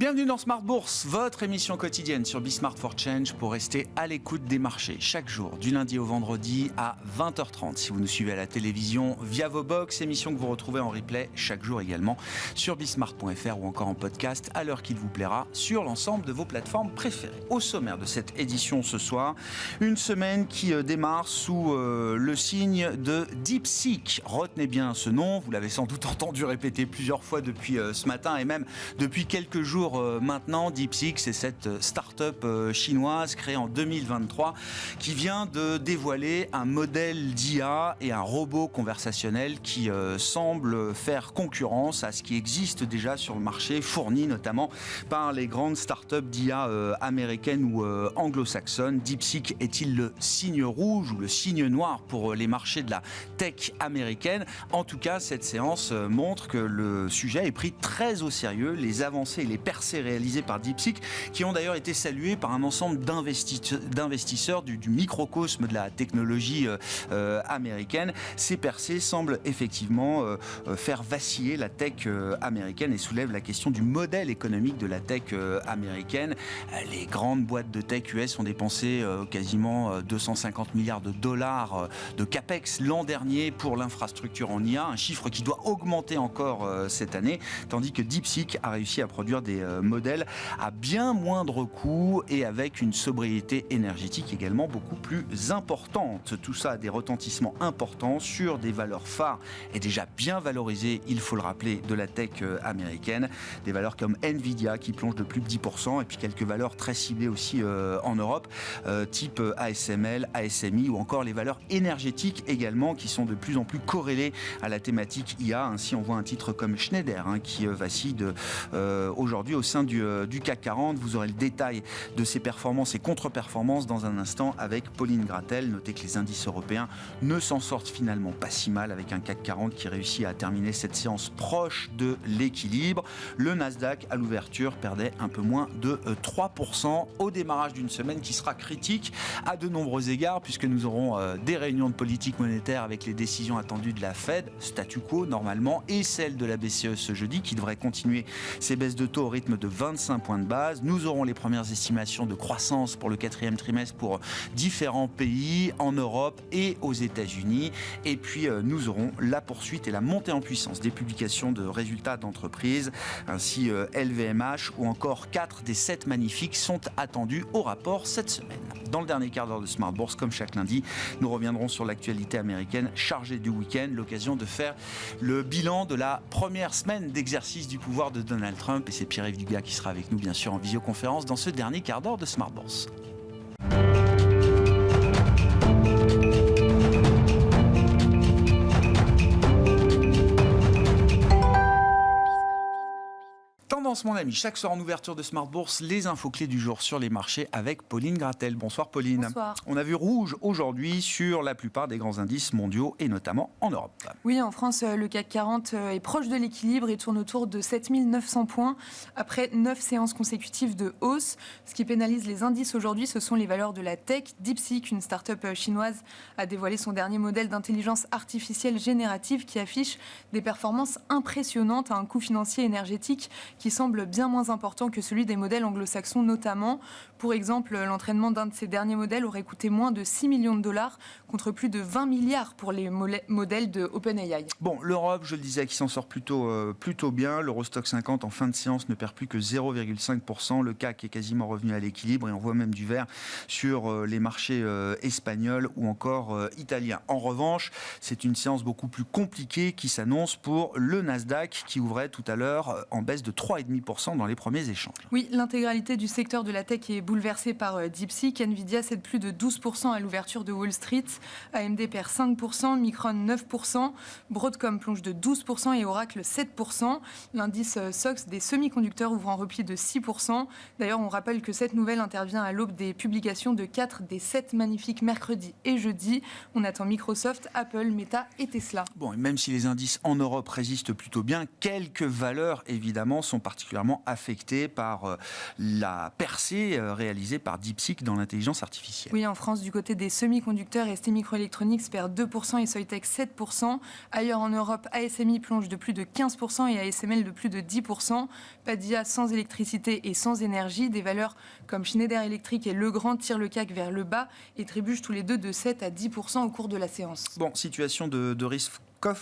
Bienvenue dans Smart Bourse, votre émission quotidienne sur Bismart for Change pour rester à l'écoute des marchés chaque jour, du lundi au vendredi à 20h30. Si vous nous suivez à la télévision via vos box, émission que vous retrouvez en replay chaque jour également sur bismart.fr ou encore en podcast à l'heure qu'il vous plaira sur l'ensemble de vos plateformes préférées. Au sommaire de cette édition ce soir, une semaine qui démarre sous le signe de DeepSeek. Retenez bien ce nom, vous l'avez sans doute entendu répéter plusieurs fois depuis ce matin et même depuis quelques jours maintenant. DeepSeek, c'est cette start-up chinoise créée en 2023 qui vient de dévoiler un modèle d'IA et un robot conversationnel qui semble faire concurrence à ce qui existe déjà sur le marché, fourni notamment par les grandes start-up d'IA américaines ou anglo-saxonnes. DeepSeek est-il le signe rouge ou le signe noir pour les marchés de la tech américaine? En tout cas, cette séance montre que le sujet est pris très au sérieux. Les avancées et les percées réalisées par DeepSeek, qui ont d'ailleurs été saluées par un ensemble d'investisseurs du microcosme de la technologie américaine. Ces percées semblent effectivement faire vaciller la tech américaine et soulèvent la question du modèle économique de la tech américaine. Les grandes boîtes de tech US ont dépensé quasiment 250 milliards de dollars de capex l'an dernier pour l'infrastructure en IA, un chiffre qui doit augmenter encore cette année, tandis que DeepSeek a réussi à produire des modèles à bien moindre coût et avec une sobriété énergétique également beaucoup plus importante. Tout ça a des retentissements importants sur des valeurs phares et déjà bien valorisées, il faut le rappeler, de la tech américaine. Des valeurs comme Nvidia qui plonge de plus de 10% et puis quelques valeurs très ciblées aussi en Europe, type ASML, ASMI ou encore les valeurs énergétiques également qui sont de plus en plus corrélées à la thématique IA. Ainsi, on voit un titre comme Schneider qui vacille aujourd'hui au sein du CAC 40. Vous aurez le détail de ses performances et contre-performances dans un instant avec Pauline Gratel. Notez que les indices européens ne s'en sortent finalement pas si mal avec un CAC 40 qui réussit à terminer cette séance proche de l'équilibre. Le Nasdaq à l'ouverture perdait un peu moins de 3% au démarrage d'une semaine qui sera critique à de nombreux égards puisque nous aurons des réunions de politique monétaire avec les décisions attendues de la Fed, statu quo normalement, et celle de la BCE ce jeudi qui devrait continuer ses baisses de taux au rythme de 25 points de base. Nous aurons les premières estimations de croissance pour le quatrième trimestre pour différents pays en Europe et aux États-Unis. Et puis nous aurons la poursuite et la montée en puissance des publications de résultats d'entreprises. Ainsi LVMH ou encore 4 des 7 magnifiques sont attendus au rapport cette semaine. Dans le dernier quart d'heure de Smart Bourse, comme chaque lundi, nous reviendrons sur l'actualité américaine chargée du week-end. L'occasion de faire le bilan de la première semaine d'exercice du pouvoir de Donald Trump. Et c'est Pierre-Yves Dugas qui sera avec nous, bien sûr, en visioconférence dans ce dernier quart d'heure de Smart Bourse. Tendance, mon ami, chaque soir en ouverture de Smart Bourse, les infos clés du jour sur les marchés avec Pauline Gratel. Bonsoir Pauline. Bonsoir. On a vu rouge aujourd'hui sur la plupart des grands indices mondiaux et notamment en Europe. Oui, en France, le CAC 40 est proche de l'équilibre et tourne autour de 7900 points après 9 séances consécutives de hausse. Ce qui pénalise les indices aujourd'hui, ce sont les valeurs de la tech. DeepSeek, une start-up chinoise, a dévoilé son dernier modèle d'intelligence artificielle générative qui affiche des performances impressionnantes à un coût financier et énergétique qui semble bien moins important que celui des modèles anglo-saxons notamment. Pour exemple, l'entraînement d'un de ces derniers modèles aurait coûté moins de 6 millions de dollars contre plus de 20 milliards pour les modèles de OpenAI. Bon, l'Europe, je le disais, qui s'en sort plutôt bien. L'Eurostock 50 en fin de séance ne perd plus que 0,5%. Le CAC est quasiment revenu à l'équilibre et on voit même du vert sur les marchés espagnols ou encore italiens. En revanche, c'est une séance beaucoup plus compliquée qui s'annonce pour le Nasdaq qui ouvrait tout à l'heure en baisse de 3,5% dans les premiers échanges. Oui, l'intégralité du secteur de la tech est bouleversée par DeepSeek. Nvidia cède plus de 12% à l'ouverture de Wall Street. AMD perd 5%, Micron 9%, Broadcom plonge de 12% et Oracle 7%. L'indice SOX des semi-conducteurs ouvre en repli de 6%. D'ailleurs, on rappelle que cette nouvelle intervient à l'aube des publications de 4 des 7 magnifiques mercredi et jeudi. On attend Microsoft, Apple, Meta et Tesla. Bon, et même si les indices en Europe résistent plutôt bien, quelques valeurs évidemment sont particulièrement particulièrement affectés par la percée réalisée par DeepSeek dans l'intelligence artificielle. Oui, en France, du côté des semi-conducteurs, ST Microelectronics perd 2% et Soitec 7%. Ailleurs en Europe, ASMI plonge de plus de 15% et ASML de plus de 10%. Pas d'IA sans électricité et sans énergie. Des valeurs comme Schneider Electric et Legrand tirent le CAC vers le bas et trébuchent tous les deux de 7 à 10% au cours de la séance. Bon, situation de risque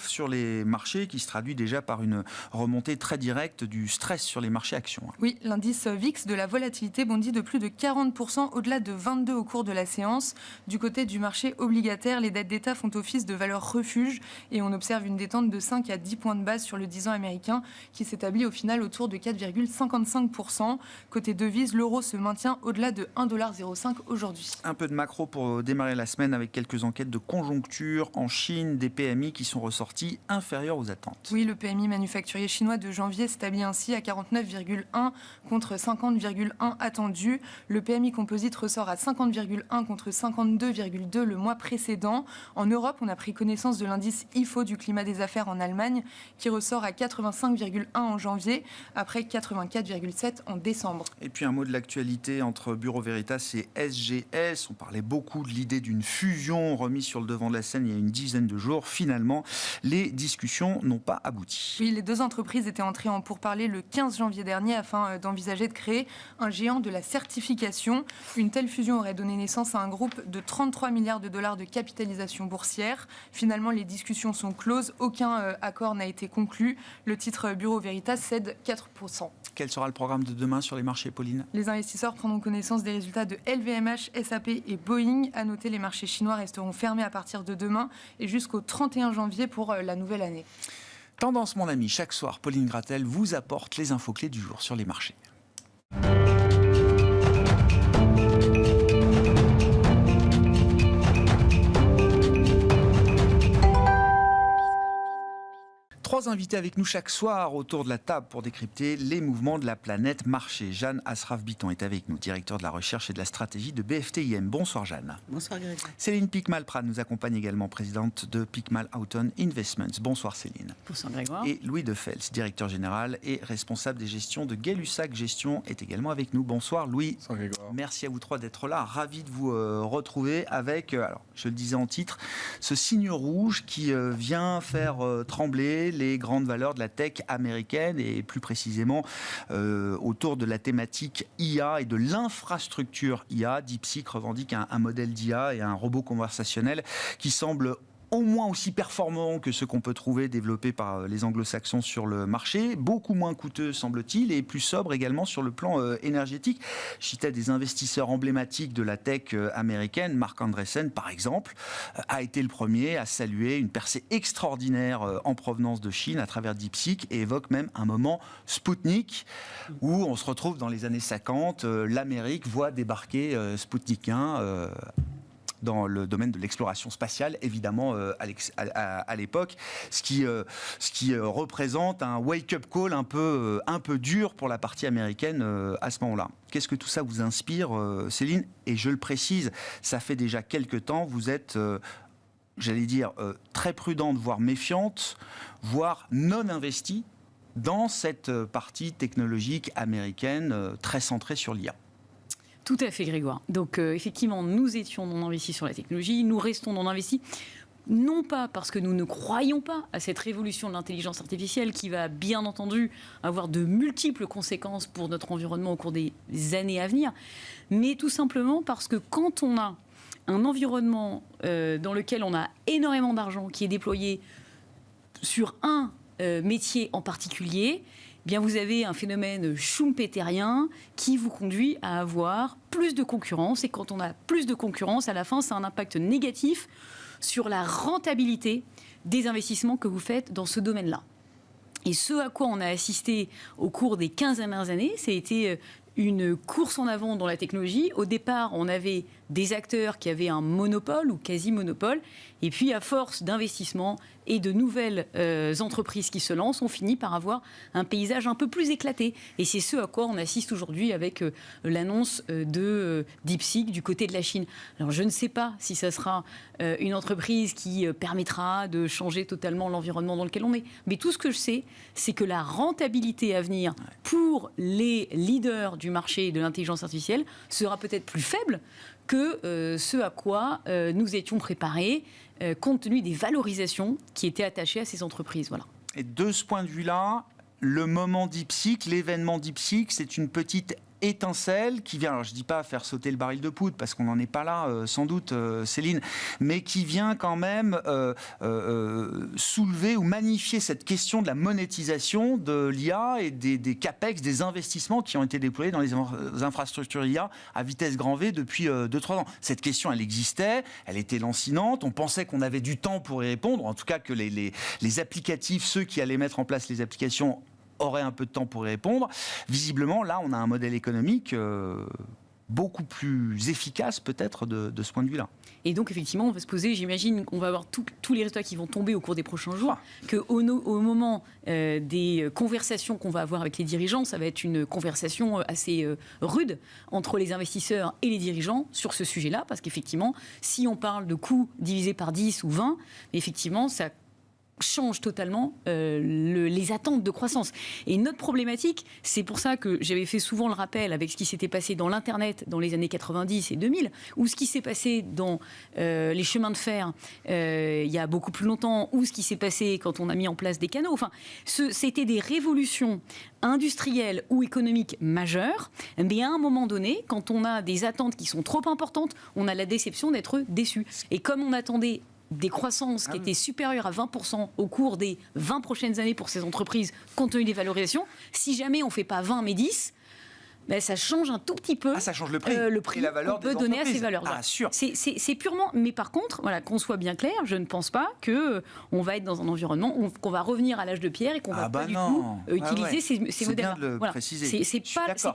sur les marchés qui se traduit déjà par une remontée très directe du stress sur les marchés actions. Oui, l'indice VIX de la volatilité bondit de plus de 40% au-delà de 22 au cours de la séance. Du côté du marché obligataire, les dettes d'État font office de valeur refuge et on observe une détente de 5 à 10 points de base sur le 10 ans américain qui s'établit au final autour de 4,55%. Côté devise, l'euro se maintient au-delà de 1,05$ aujourd'hui. Un peu de macro pour démarrer la semaine avec quelques enquêtes de conjoncture en Chine, des PMI qui sont ressortis inférieurs aux attentes. Oui, le PMI manufacturier chinois de janvier s'établit ainsi à 49,1 contre 50,1 attendu. Le PMI composite ressort à 50,1 contre 52,2 le mois précédent. En Europe, on a pris connaissance de l'indice IFO du climat des affaires en Allemagne qui ressort à 85,1 en janvier après 84,7 en décembre. Et puis un mot de l'actualité entre Bureau Veritas et SGS. On parlait beaucoup de l'idée d'une fusion remise sur le devant de la scène il y a une dizaine de jours. Finalement, les discussions n'ont pas abouti. Oui, les deux entreprises étaient entrées en pourparlers le 15 janvier dernier afin d'envisager de créer un géant de la certification. Une telle fusion aurait donné naissance à un groupe de 33 milliards de dollars de capitalisation boursière. Finalement, les discussions sont closes. Aucun accord n'a été conclu. Le titre Bureau Veritas cède 4%. Quel sera le programme de demain sur les marchés, Pauline ? Les investisseurs prendront connaissance des résultats de LVMH, SAP et Boeing. À noter, les marchés chinois resteront fermés à partir de demain et jusqu'au 31 janvier pour la nouvelle année. Tendance, mon ami, chaque soir, Pauline Gratel vous apporte les infos clés du jour sur les marchés. Trois invités avec nous chaque soir autour de la table pour décrypter les mouvements de la planète marché. Jeanne Asraf-Biton est avec nous, directeur de la recherche et de la stratégie de BFTIM. Bonsoir Jeanne. Bonsoir Grégoire. Céline Picmal-Prat nous accompagne également, présidente de Picmal Houghton Investments. Bonsoir Céline. Bonsoir Grégoire. Et Louis Defels, directeur général et responsable des gestions de Gay-Lussac Gestion, est également avec nous. Bonsoir Louis. Bonsoir Grégoire. Merci à vous trois d'être là. Ravi de vous retrouver avec, alors, je le disais en titre, ce signe rouge qui vient faire trembler les grandes valeurs de la tech américaine et plus précisément autour de la thématique IA et de l'infrastructure IA. DeepSeek revendique un modèle d'IA et un robot conversationnel qui semble au moins aussi performants que ceux qu'on peut trouver développés par les anglo-saxons sur le marché, beaucoup moins coûteux semble-t-il et plus sobre également sur le plan énergétique. Je citais des investisseurs emblématiques de la tech américaine, Marc Andreessen par exemple, a été le premier à saluer une percée extraordinaire en provenance de Chine à travers DeepSeek et évoque même un moment Spoutnik où on se retrouve dans les années 50, l'Amérique voit débarquer Spoutnik 1 dans le domaine de l'exploration spatiale, évidemment, à l'époque, ce qui représente un wake-up call un peu dur pour la partie américaine à ce moment-là. Qu'est-ce que tout ça vous inspire, Céline ? Et je le précise, ça fait déjà quelques temps, vous êtes... j'allais dire, très prudente, voire méfiante, voire non investie dans cette partie technologique américaine très centrée sur l'IA. Tout à fait Grégoire. Donc effectivement, nous étions non investis sur la technologie, nous restons non investis. Non pas parce que nous ne croyons pas à cette révolution de l'intelligence artificielle qui va bien entendu avoir de multiples conséquences pour notre environnement au cours des années à venir, mais tout simplement parce que quand on a un environnement dans lequel on a énormément d'argent qui est déployé sur un métier en particulier, eh bien vous avez un phénomène schumpeterien qui vous conduit à avoir plus de concurrence. Et quand on a plus de concurrence, à la fin, ça a un impact négatif sur la rentabilité des investissements que vous faites dans ce domaine-là. Et ce à quoi on a assisté au cours des 15 dernières années, ça a été une course en avant dans la technologie. Au départ, on avait des acteurs qui avaient un monopole ou quasi-monopole. Et puis, à force d'investissement et de nouvelles entreprises qui se lancent, on finit par avoir un paysage un peu plus éclaté. Et c'est ce à quoi on assiste aujourd'hui avec l'annonce de DeepSeek du côté de la Chine. Alors, je ne sais pas si ça sera une entreprise qui permettra de changer totalement l'environnement dans lequel on est. Mais tout ce que je sais, c'est que la rentabilité à venir pour les leaders du marché de l'intelligence artificielle sera peut-être plus faible que ce à quoi nous étions préparés, compte tenu des valorisations qui étaient attachées à ces entreprises. Voilà. Et de ce point de vue-là, le moment DeepSeek, l'événement DeepSeek, c'est une petite étincelle qui vient, alors je ne dis pas faire sauter le baril de poudre, parce qu'on n'en est pas là, sans doute, Céline, mais qui vient quand même soulever ou magnifier cette question de la monétisation de l'IA et des CAPEX, des investissements qui ont été déployés dans les infrastructures IA à vitesse grand V depuis 2-3 ans. Cette question, elle existait, elle était lancinante, on pensait qu'on avait du temps pour y répondre, en tout cas que les applicatifs, ceux qui allaient mettre en place les applications, aurait un peu de temps pour y répondre. Visiblement, là, on a un modèle économique beaucoup plus efficace, peut-être, de ce point de vue-là. Et donc, effectivement, on va se poser, j'imagine qu'on va avoir tous les résultats qui vont tomber au cours des prochains jours, qu'au moment des conversations qu'on va avoir avec les dirigeants, ça va être une conversation assez rude entre les investisseurs et les dirigeants sur ce sujet-là, parce qu'effectivement, si on parle de coûts divisés par 10 ou 20, effectivement, ça change totalement les attentes de croissance. Et notre problématique, c'est pour ça que j'avais fait souvent le rappel avec ce qui s'était passé dans l'Internet dans les années 90 et 2000, ou ce qui s'est passé dans les chemins de fer il y a beaucoup plus longtemps, ou ce qui s'est passé quand on a mis en place des canaux. Enfin, c'était des révolutions industrielles ou économiques majeures, mais à un moment donné, quand on a des attentes qui sont trop importantes, on a la déception d'être déçu. Et comme on attendait des croissances qui étaient supérieures à 20% au cours des 20 prochaines années pour ces entreprises, compte tenu des valorisations, si jamais on ne fait pas 20 mais 10, ben ça change un tout petit peu ça change le prix et la valeur qu'on peut donner à ces valeurs. Sûr. C'est purement... Mais par contre, voilà, qu'on soit bien clair, je ne pense pas qu'on va être dans un environnement où qu'on va revenir à l'âge de pierre et qu'on va pas du tout utiliser ces modèles-là. C'est bien de le préciser. C'est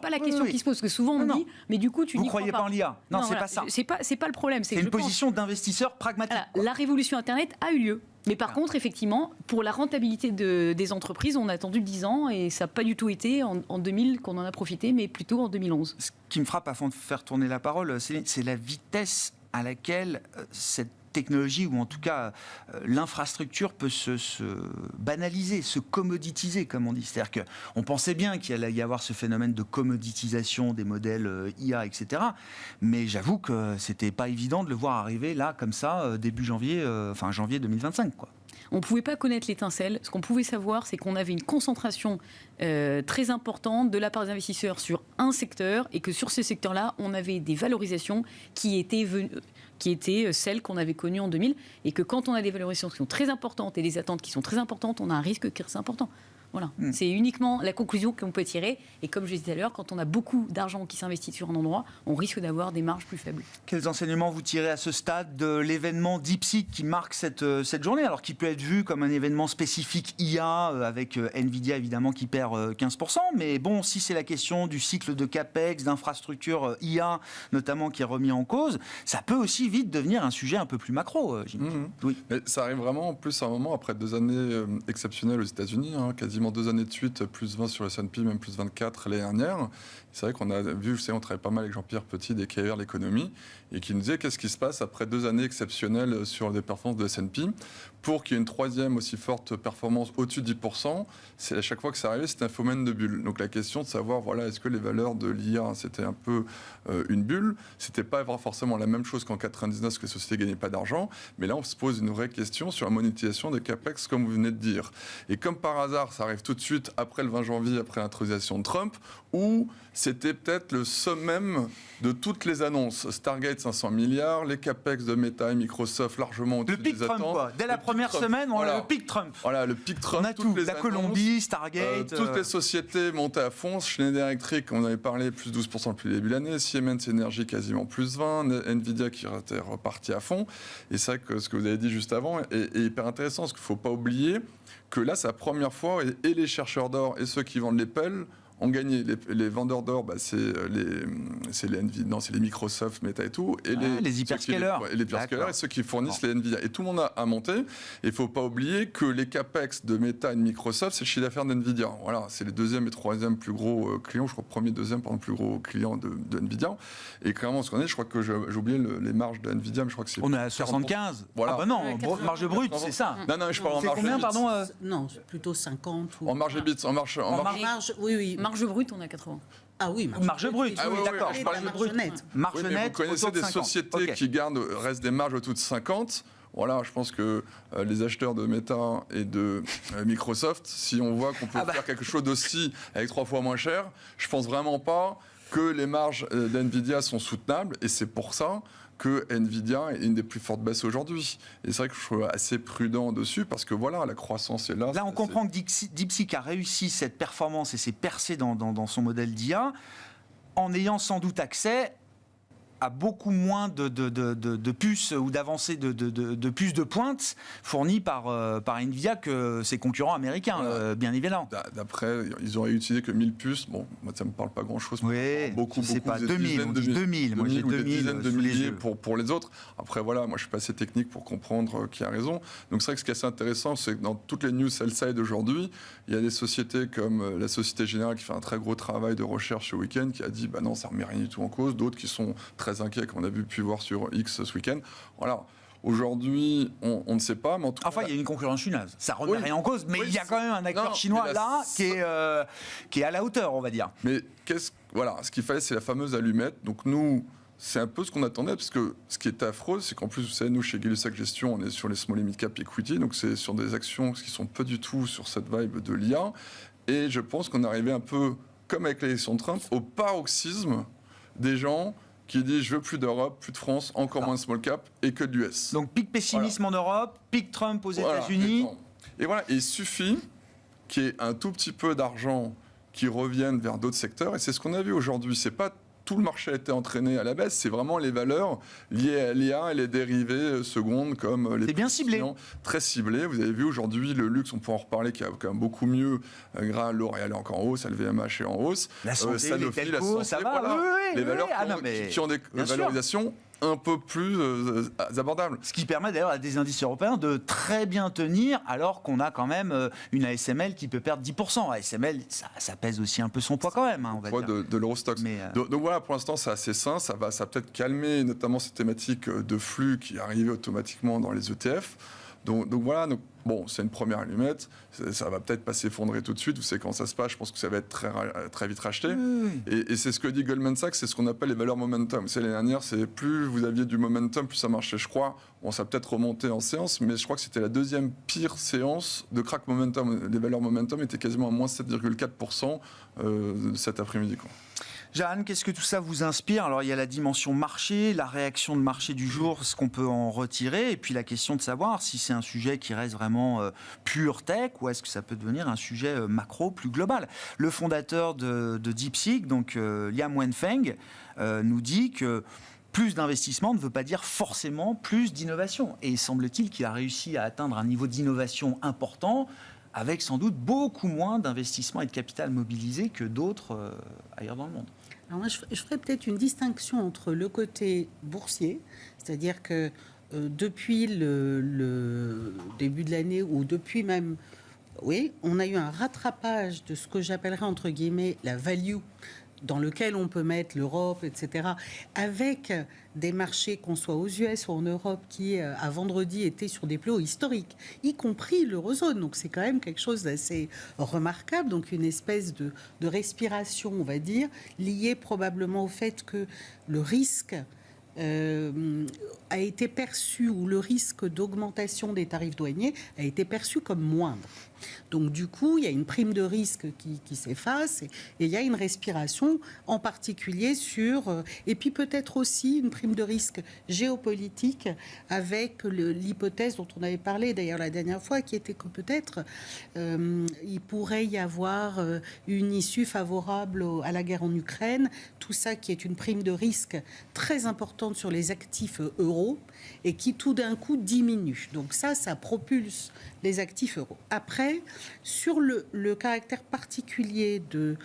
pas la question qui se pose, parce que souvent on me dit, mais du coup tu n'y crois pas. Vous croyez pas en l'IA? Non, c'est pas ça. C'est pas le problème. C'est une position d'investisseur pragmatique. La révolution Internet a eu lieu. Mais par contre, effectivement, pour la rentabilité des entreprises, on a attendu 10 ans et ça n'a pas du tout été en 2000 qu'on en a profité, mais plutôt en 2011. Ce qui me frappe, avant de faire tourner la parole, Céline, c'est la vitesse à laquelle cette technologie, ou en tout cas l'infrastructure, peut se banaliser, se commoditiser, comme on dit. C'est-à-dire qu'on pensait bien qu'il allait y avoir ce phénomène de commoditisation des modèles IA, etc. Mais j'avoue que c'était pas évident de le voir arriver là, comme ça, début janvier, janvier 2025, quoi. On ne pouvait pas connaître l'étincelle. Ce qu'on pouvait savoir, c'est qu'on avait une concentration très importante de la part des investisseurs sur un secteur, et que sur ces secteurs-là, on avait des valorisations qui étaient celles qu'on avait connues en 2000, et que quand on a des valorisations qui sont très importantes et des attentes qui sont très importantes, on a un risque qui est important. Voilà. C'est uniquement la conclusion qu'on peut tirer. Et comme je disais tout à l'heure, quand on a beaucoup d'argent qui s'investit sur un endroit, on risque d'avoir des marges plus faibles. Quels enseignements vous tirez à ce stade de l'événement DeepSeek qui marque cette journée, alors qui peut être vu comme un événement spécifique IA, avec Nvidia évidemment qui perd 15%, mais bon, si c'est la question du cycle de CAPEX, d'infrastructures IA notamment qui est remis en cause, ça peut aussi vite devenir un sujet un peu plus macro, j'imagine. Oui. Mais ça arrive vraiment en plus à un moment après 2 années exceptionnelles aux États-Unis, quasiment 2 années de suite, plus 20 sur le S&P, même plus 24 l'année dernière. C'est vrai qu'on a vu, on travaille pas mal avec Jean-Pierre Petit des KR l'économie, et qui nous disait qu'est-ce qui se passe après 2 années exceptionnelles sur les performances de S&P pour qu'il y ait une troisième aussi forte performance au-dessus de 10%. C'est à chaque fois que ça arrivait, c'était un phénomène de bulle. Donc la question de savoir, est-ce que les valeurs de l'IA, c'était un peu une bulle? C'était pas forcément la même chose qu'en 99, parce que les sociétés gagnaient pas d'argent. Mais là, on se pose une vraie question sur la monétisation des CAPEX, comme vous venez de dire. Et comme par hasard, ça arrive tout de suite après le 20 janvier, après l'intronisation de Trump, où c'était peut-être le summum de toutes les annonces. Stargate 500 milliards, les CAPEX de Meta et Microsoft largement au-dessus des attentes. Quoi. Dès la première semaine, on a le pic Trump. Voilà, le pic Trump. On a tout, la Colombie, Stargate. Toutes les sociétés montaient à fond. Schneider Electric, on avait parlé, plus 12% depuis le début de l'année. Siemens Energy, quasiment plus 20. Nvidia qui était reparti à fond. Et c'est vrai que ce que vous avez dit juste avant est hyper intéressant, parce qu'il ne faut pas oublier que là, c'est la première fois, et les chercheurs d'or et ceux qui vendent les pelles ont gagné. Les vendeurs d'or, c'est les Nvidia, non, c'est les Microsoft, Meta et tout, et les hyperscalers. Les hyperscalers et ceux qui fournissent les Nvidia. Et tout le monde a monté. Et il ne faut pas oublier que les capex de Meta et de Microsoft, c'est le chiffre d'affaires d'Nvidia. Voilà, c'est les deuxième et troisième plus gros clients, je crois premier, deuxième, pardon, plus gros clients de Nvidia. Et clairement, ce qu'on est, je crois que j'ai oublié les marges de Nvidia, mais je crois que c'est. On est à 75. Voilà. Ah bah non, marge brute, c'est ça. Non, je parle en C'est marge combien, EBIT. pardon Non, c'est plutôt 50. Ou... En marge EBIT, en marge. Oui. Marge brute, on est à 80. Ah oui, marge brute. Ah oui, d'accord. je parlais de marge nette. Marge Oui, mais nette, vous connaissez autour de des 50. sociétés Ok. qui restent des marges autour de 50. Voilà, je pense que les acheteurs de Meta et de Microsoft, si on voit qu'on peut faire quelque chose d'aussi avec 3 fois moins cher, je pense vraiment pas que les marges d'NVIDIA sont soutenables. Et c'est pour ça que Nvidia est une des plus fortes baisses aujourd'hui. Et c'est vrai que je suis assez prudent dessus parce que voilà, la croissance est là. Là, on comprend que DeepSeek a réussi cette performance et s'est percé dans son modèle d'IA en ayant sans doute accès à beaucoup moins de puces ou d'avancées de puces de pointe fournies par Nvidia que ses concurrents américains, bien évidemment. D'après, ils auraient utilisé que 1000 puces. Bon, moi, ça ne me parle pas grand-chose. Oui, beaucoup. C'est pas des 2000, on dit 2000. Moi, j'ai 2000 dizaines de sous les milliers yeux. pour les autres. Après, voilà, moi, je suis pas assez technique pour comprendre qui a raison. Donc, c'est vrai que ce qui est assez intéressant, c'est que dans toutes les news sell-side aujourd'hui, il y a des sociétés comme la Société Générale qui fait un très gros travail de recherche ce week-end, qui a dit, bah non, ça ne remet rien du tout en cause. D'autres qui sont très inquiets, comme on a pu voir sur X ce week-end. Voilà. Aujourd'hui, on ne sait pas, mais en tout Enfin, cas, il y a une concurrence chinoise. Ça remet rien en cause, mais il y a quand même un acteur Non, chinois mais là qui est à la hauteur, on va dire. Mais ce qu'il fallait, c'est la fameuse allumette. Donc nous, c'est un peu ce qu'on attendait, parce que ce qui est affreux, c'est qu'en plus, vous savez, nous, chez Gay-Lussac Gestion, on est sur les small et mid cap equity, donc c'est sur des actions qui sont pas du tout sur cette vibe de l'IA. Et je pense qu'on est arrivé un peu, comme avec l'élection de Trump, au paroxysme des gens qui disent je veux plus d'Europe, plus de France, encore moins de small cap et que de l'US. Donc, pic pessimisme en Europe, pic Trump aux Voilà, États-Unis. et voilà, il suffit qu'il y ait un tout petit peu d'argent qui revienne vers d'autres secteurs, et c'est ce qu'on a vu aujourd'hui. C'est pas tout le marché a été entraîné à la baisse, c'est vraiment les valeurs liées à l'IA et les dérivés secondes comme les... C'est bien ciblé. Très ciblé. Vous avez vu aujourd'hui le luxe, on peut en reparler, qui a quand même beaucoup mieux. L'Oréal est encore en hausse, LVMH est en hausse. La santé, Sanofi, les la telcos, santé, ça va. voilà. Oui, Les valeurs qui ont des bien sûr. valorisations un peu plus abordables. Ce qui permet d'ailleurs à des indices européens de très bien tenir, alors qu'on a quand même une ASML qui peut perdre 10%. ASML, ça pèse aussi un peu son poids quand même, on va dire. De l'Eurostoxx. Mais, donc voilà, pour l'instant, c'est assez sain. Ça va peut-être calmer notamment cette thématique de flux qui arrivait automatiquement dans les ETF. Donc voilà, bon, c'est une première allumette. Ça va peut-être pas s'effondrer tout de suite. Vous savez comment ça se passe. Je pense que ça va être très vite racheté. Oui. Et c'est ce que dit Goldman Sachs, c'est ce qu'on appelle les valeurs momentum. C'est l'année dernière, c'est plus vous aviez du momentum, plus ça marchait, je crois. Bon, ça a peut-être remonté en séance, mais je crois que c'était la deuxième pire séance de crack momentum. Les valeurs momentum étaient quasiment à moins 7,4% cet après-midi, quoi. Jeanne, qu'est-ce que tout ça vous inspire? Alors, il y a la dimension marché, la réaction de marché du jour, ce qu'on peut en retirer, et puis la question de savoir si c'est un sujet qui reste vraiment pure tech, ou est-ce que ça peut devenir un sujet macro plus global. Le fondateur de DeepSeek, donc Liam Wenfeng, nous dit que plus d'investissement ne veut pas dire forcément plus d'innovation. Et il semble-t-il qu'il a réussi à atteindre un niveau d'innovation important, avec sans doute beaucoup moins d'investissement et de capital mobilisé que d'autres ailleurs dans le monde. Alors moi, je ferais peut-être une distinction entre le côté boursier, c'est-à-dire que depuis le début de l'année, ou depuis même, oui, on a eu un rattrapage de ce que j'appellerais entre guillemets la value, dans lequel on peut mettre l'Europe, etc., avec des marchés, qu'on soit aux US ou en Europe, qui, à vendredi, étaient sur des plus hauts historiques, y compris l'eurozone. Donc, c'est quand même quelque chose d'assez remarquable. Donc, une espèce de respiration, on va dire, liée probablement au fait que le risque a été perçu, ou le risque d'augmentation des tarifs douaniers a été perçu comme moindre. Donc du coup, il y a une prime de risque qui s'efface, et il y a une respiration, en particulier sur... et puis peut-être aussi une prime de risque géopolitique, avec l'hypothèse dont on avait parlé d'ailleurs la dernière fois, qui était que peut-être il pourrait y avoir une issue favorable à la guerre en Ukraine, tout ça qui est une prime de risque très importante sur les actifs euros, et qui tout d'un coup diminue. Donc ça propulse les actifs euros. Après, après, sur le caractère particulier de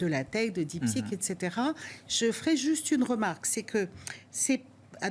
la tech, de DeepSeek, etc., je ferai juste une remarque. C'est que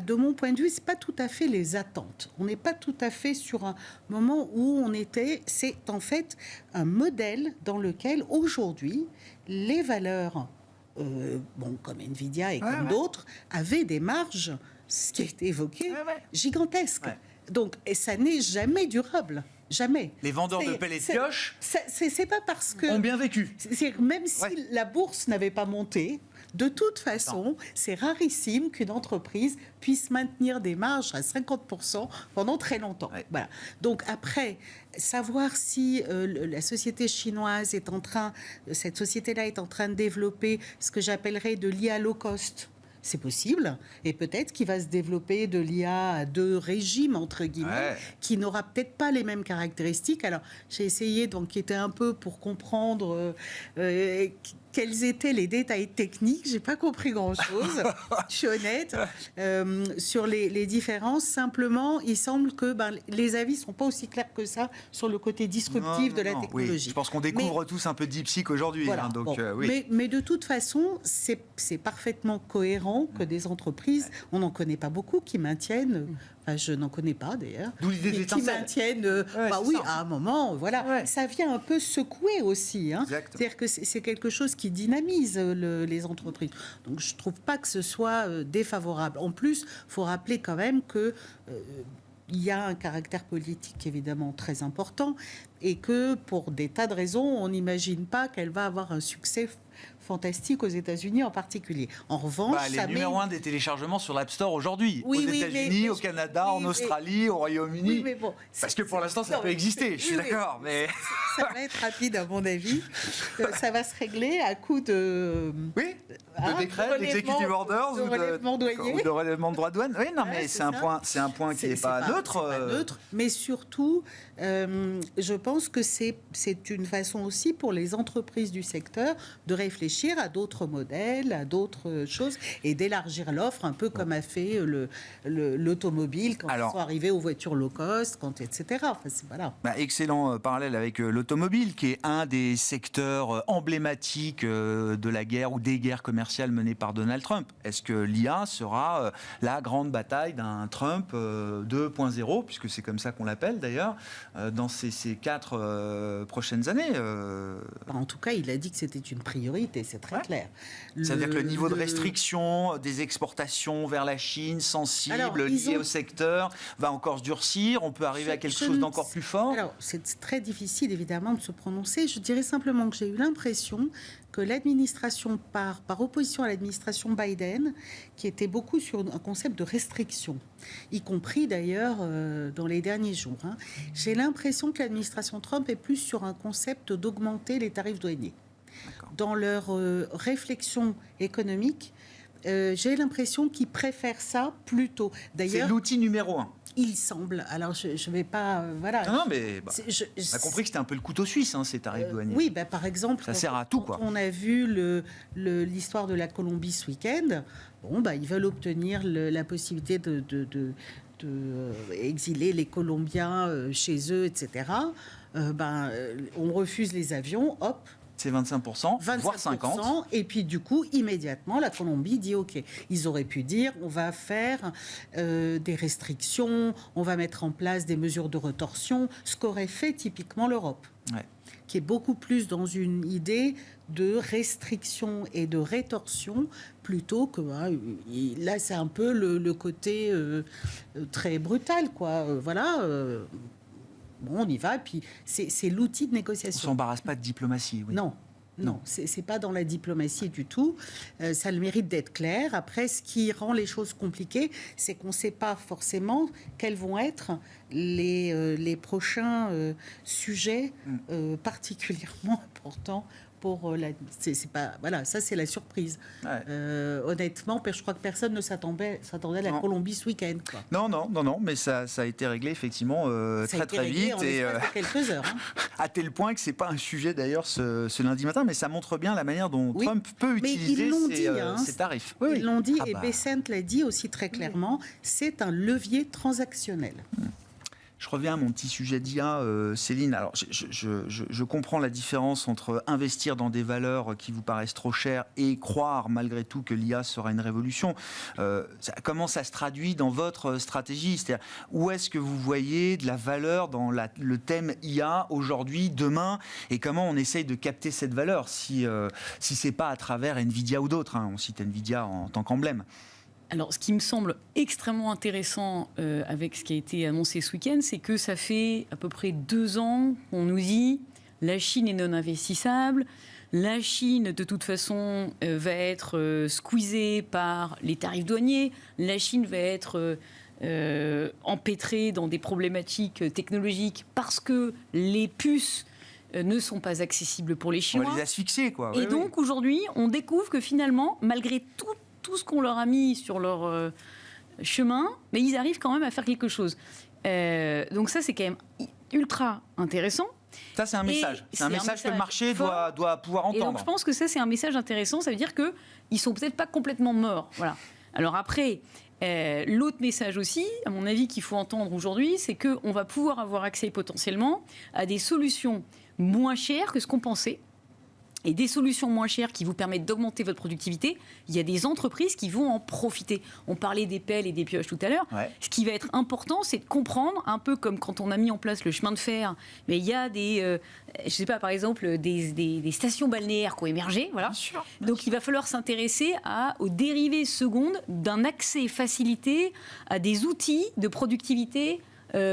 de mon point de vue, c'est pas tout à fait les attentes. On n'est pas tout à fait sur un moment où on était. C'est en fait un modèle dans lequel, aujourd'hui, les valeurs, comme Nvidia et comme d'autres, avaient des marges, ce qui a été évoqué, gigantesques. Ouais. Donc, et ça n'est jamais durable. Jamais. Les vendeurs de pelles et de pioches c'est pas parce que ont bien vécu. Même si la bourse n'avait pas monté, de toute façon, c'est rarissime qu'une entreprise puisse maintenir des marges à 50% pendant très longtemps. Ouais. Voilà. Donc après, savoir si la société chinoise cette société-là est en train de développer ce que j'appellerais de l'IA low cost. C'est possible, et peut-être qu'il va se développer de l'IA à 2 régimes, entre guillemets, qui n'aura peut-être pas les mêmes caractéristiques. Alors, j'ai essayé d'enquêter un peu pour comprendre quels étaient les détails techniques. J'ai pas compris grand-chose, je suis honnête, sur les différences. Simplement, il semble que les avis sont pas aussi clairs que ça sur le côté disruptif de la technologie. Oui. Je pense qu'on découvre tous un peu DeepSeek aujourd'hui. Voilà, mais de toute façon, c'est parfaitement cohérent que des entreprises, on n'en connaît pas beaucoup, qui maintiennent... je n'en connais pas d'ailleurs. D'où l'idée de l'étincelle. Qui maintiennent, à un moment, ça vient un peu secouer aussi. C'est-à-dire que c'est quelque chose qui dynamise les entreprises. Donc je ne trouve pas que ce soit défavorable. En plus, il faut rappeler quand même que il y a un caractère politique évidemment très important et que pour des tas de raisons, on n'imagine pas qu'elle va avoir un succès fantastique aux États-Unis en particulier. En revanche, les numéro 1 des téléchargements sur l'App Store aujourd'hui, aux États-Unis, au Canada, en Australie, au Royaume-Uni. Parce que pour l'instant, ça peut exister. Je suis d'accord, mais ça va être rapide à mon avis. Ça va se régler à coup de décret, d'executive orders de relèvement douanier ou de relèvement de droits de douane. Oui, non, mais c'est un point qui n'est pas neutre. Mais surtout, je pense que c'est une façon aussi pour les entreprises du secteur de réfléchir à d'autres modèles, à d'autres choses, et d'élargir l'offre, un peu comme a fait l'automobile quand ils sont arrivés aux voitures low cost, etc. Voilà. Excellent parallèle avec l'automobile, qui est un des secteurs emblématiques de la guerre ou des guerres commerciales menées par Donald Trump. Est-ce que l'IA sera la grande bataille d'un Trump 2.0, puisque c'est comme ça qu'on l'appelle d'ailleurs, dans ces 4 prochaines années En tout cas, il a dit que c'était une priorité, c'est très clair. C'est-à-dire que le niveau de restriction des exportations vers la Chine, sensible, lié au secteur, va encore se durcir. On peut arriver à quelque chose d'encore plus fort. Alors, c'est très difficile, évidemment, de se prononcer. Je dirais simplement que j'ai eu l'impression que l'administration, par opposition à l'administration Biden, qui était beaucoup sur un concept de restriction, y compris d'ailleurs dans les derniers jours, j'ai l'impression que l'administration Trump est plus sur un concept d'augmenter les tarifs douaniers. Dans leur réflexion économique, j'ai l'impression qu'ils préfèrent ça plutôt. D'ailleurs, c'est l'outil numéro 1. Il semble. Alors, je ne vais pas... voilà. Non, mais on a compris que c'était un peu le couteau suisse, ces tarifs douaniers. Oui, par exemple... Ça sert à tout, quoi. On a vu l'histoire de la Colombie ce week-end. Ils veulent obtenir la possibilité de exiler les Colombiens chez eux, etc. On refuse les avions, hop. C'est 25%, voire 50%. Et puis, du coup, immédiatement, la Colombie dit OK. Ils auraient pu dire on va faire des restrictions, on va mettre en place des mesures de rétorsion, ce qu'aurait fait typiquement l'Europe, qui est beaucoup plus dans une idée de restriction et de rétorsion plutôt que... là, c'est un peu le côté très brutal, quoi. On y va, et puis c'est l'outil de négociation. On ne s'embarrasse pas de diplomatie, oui. Non, c'est pas dans la diplomatie du tout. Ça a le mérite d'être clair. Après, ce qui rend les choses compliquées, c'est qu'on ne sait pas forcément quels vont être les prochains sujets particulièrement importants pour c'est pas ça, c'est la surprise. Honnêtement, je crois que personne ne s'attendait à la Colombie ce week-end, quoi. Non, mais ça a été réglé effectivement très vite et quelques heures. À tel point que c'est pas un sujet d'ailleurs ce lundi matin, mais ça montre bien la manière dont Trump peut utiliser ses tarifs. Ils l'ont dit, et Bessent l'a dit aussi très clairement. C'est un levier transactionnel. Je reviens à mon petit sujet d'IA, Céline. Alors, je comprends la différence entre investir dans des valeurs qui vous paraissent trop chères et croire malgré tout que l'IA sera une révolution. Comment ça se traduit dans votre stratégie ? C'est-à-dire, où est-ce que vous voyez de la valeur dans le thème IA aujourd'hui, demain, et comment on essaye de capter cette valeur si c'est pas à travers Nvidia ou d'autres, hein. On cite Nvidia en tant qu'emblème. Alors, ce qui me semble extrêmement intéressant avec ce qui a été annoncé ce week-end, c'est que ça fait à peu près 2 ans qu'on nous dit la Chine est non investissable, la Chine, de toute façon, va être squeezée par les tarifs douaniers, la Chine va être empêtrée dans des problématiques technologiques parce que les puces ne sont pas accessibles pour les Chinois. On va les asphyxier, quoi. Et donc, aujourd'hui, on découvre que finalement, malgré tout ce qu'on leur a mis sur leur chemin, mais ils arrivent quand même à faire quelque chose. Donc ça, c'est quand même ultra intéressant. Ça, c'est un message. C'est un message que le marché doit pouvoir entendre. Et donc, je pense que ça, c'est un message intéressant. Ça veut dire qu'ils ne sont peut-être pas complètement morts. Voilà. Alors après, l'autre message aussi, à mon avis, qu'il faut entendre aujourd'hui, c'est qu'on va pouvoir avoir accès potentiellement à des solutions moins chères que ce qu'on pensait. Et des solutions moins chères qui vous permettent d'augmenter votre productivité, il y a des entreprises qui vont en profiter. On parlait des pelles et des pioches tout à l'heure. Ouais. Ce qui va être important, c'est de comprendre, un peu comme quand on a mis en place le chemin de fer, mais il y a des, je sais pas, par exemple, des stations balnéaires qui ont émergé. Voilà. Donc il va falloir s'intéresser aux dérivés secondes d'un accès facilité à des outils de productivité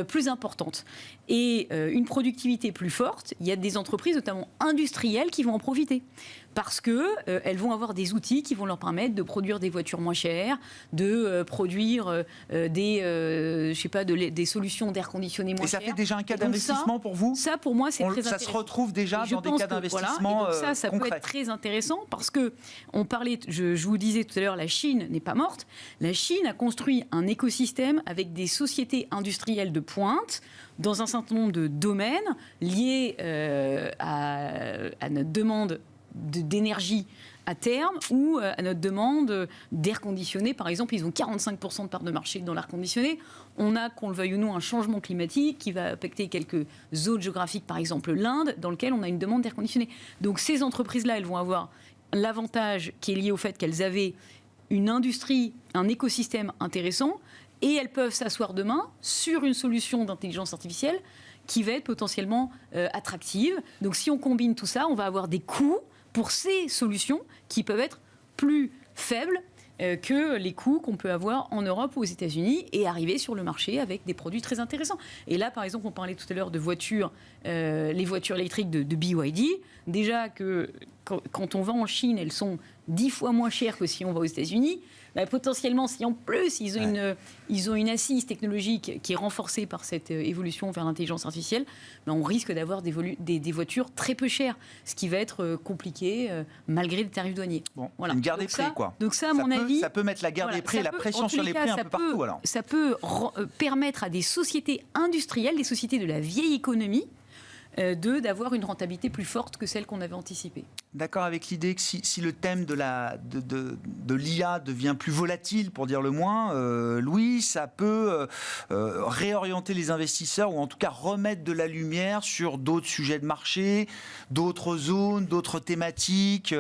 plus importante. Et une productivité plus forte, il y a des entreprises, notamment industrielles, qui vont en profiter. Parce qu'elles vont avoir des outils qui vont leur permettre de produire des voitures moins chères, de produire des solutions d'air conditionné moins chères. Et ça fait déjà un cas d'investissement pour vous ? Ça, pour moi, c'est très intéressant. Ça se retrouve déjà dans des cas d'investissement concrets. Et donc ça peut être très intéressant parce que on parlait, je vous disais tout à l'heure, la Chine n'est pas morte. La Chine a construit un écosystème avec des sociétés industrielles de pointe dans un certain nombre de domaines liés à notre demande d'énergie à terme ou à notre demande d'air conditionné. Par exemple, ils ont 45% de part de marché dans l'air conditionné. On a, qu'on le veuille ou non, un changement climatique qui va impacter quelques zones géographiques, par exemple l'Inde, dans lequel on a une demande d'air conditionné. Donc ces entreprises-là, elles vont avoir l'avantage qui est lié au fait qu'elles avaient une industrie, un écosystème intéressant, et elles peuvent s'asseoir demain sur une solution d'intelligence artificielle qui va être potentiellement attractive. Donc si on combine tout ça, on va avoir des coûts pour ces solutions qui peuvent être plus faibles que les coûts qu'on peut avoir en Europe ou aux États-Unis et arriver sur le marché avec des produits très intéressants. Et là, par exemple, on parlait tout à l'heure de voitures, les voitures électriques de BYD. Déjà que quand on va en Chine, elles sont 10 fois moins chères que si on va aux États-Unis. Potentiellement, si en plus ils ont une assise technologique qui est renforcée par cette évolution vers l'intelligence artificielle, on risque d'avoir des voitures très peu chères, ce qui va être compliqué malgré les tarifs douaniers. Bon, voilà. Une guerre des prix, quoi. Donc ça, à mon avis, ça peut mettre la guerre des prix et la pression sur les prix un peu partout. Alors. Ça peut permettre à des sociétés industrielles, des sociétés de la vieille économie, d'avoir une rentabilité plus forte que celle qu'on avait anticipée. D'accord avec l'idée que si le thème de l'IA devient plus volatile, pour dire le moins, Louis, ça peut réorienter les investisseurs ou en tout cas remettre de la lumière sur d'autres sujets de marché, d'autres zones, d'autres thématiques,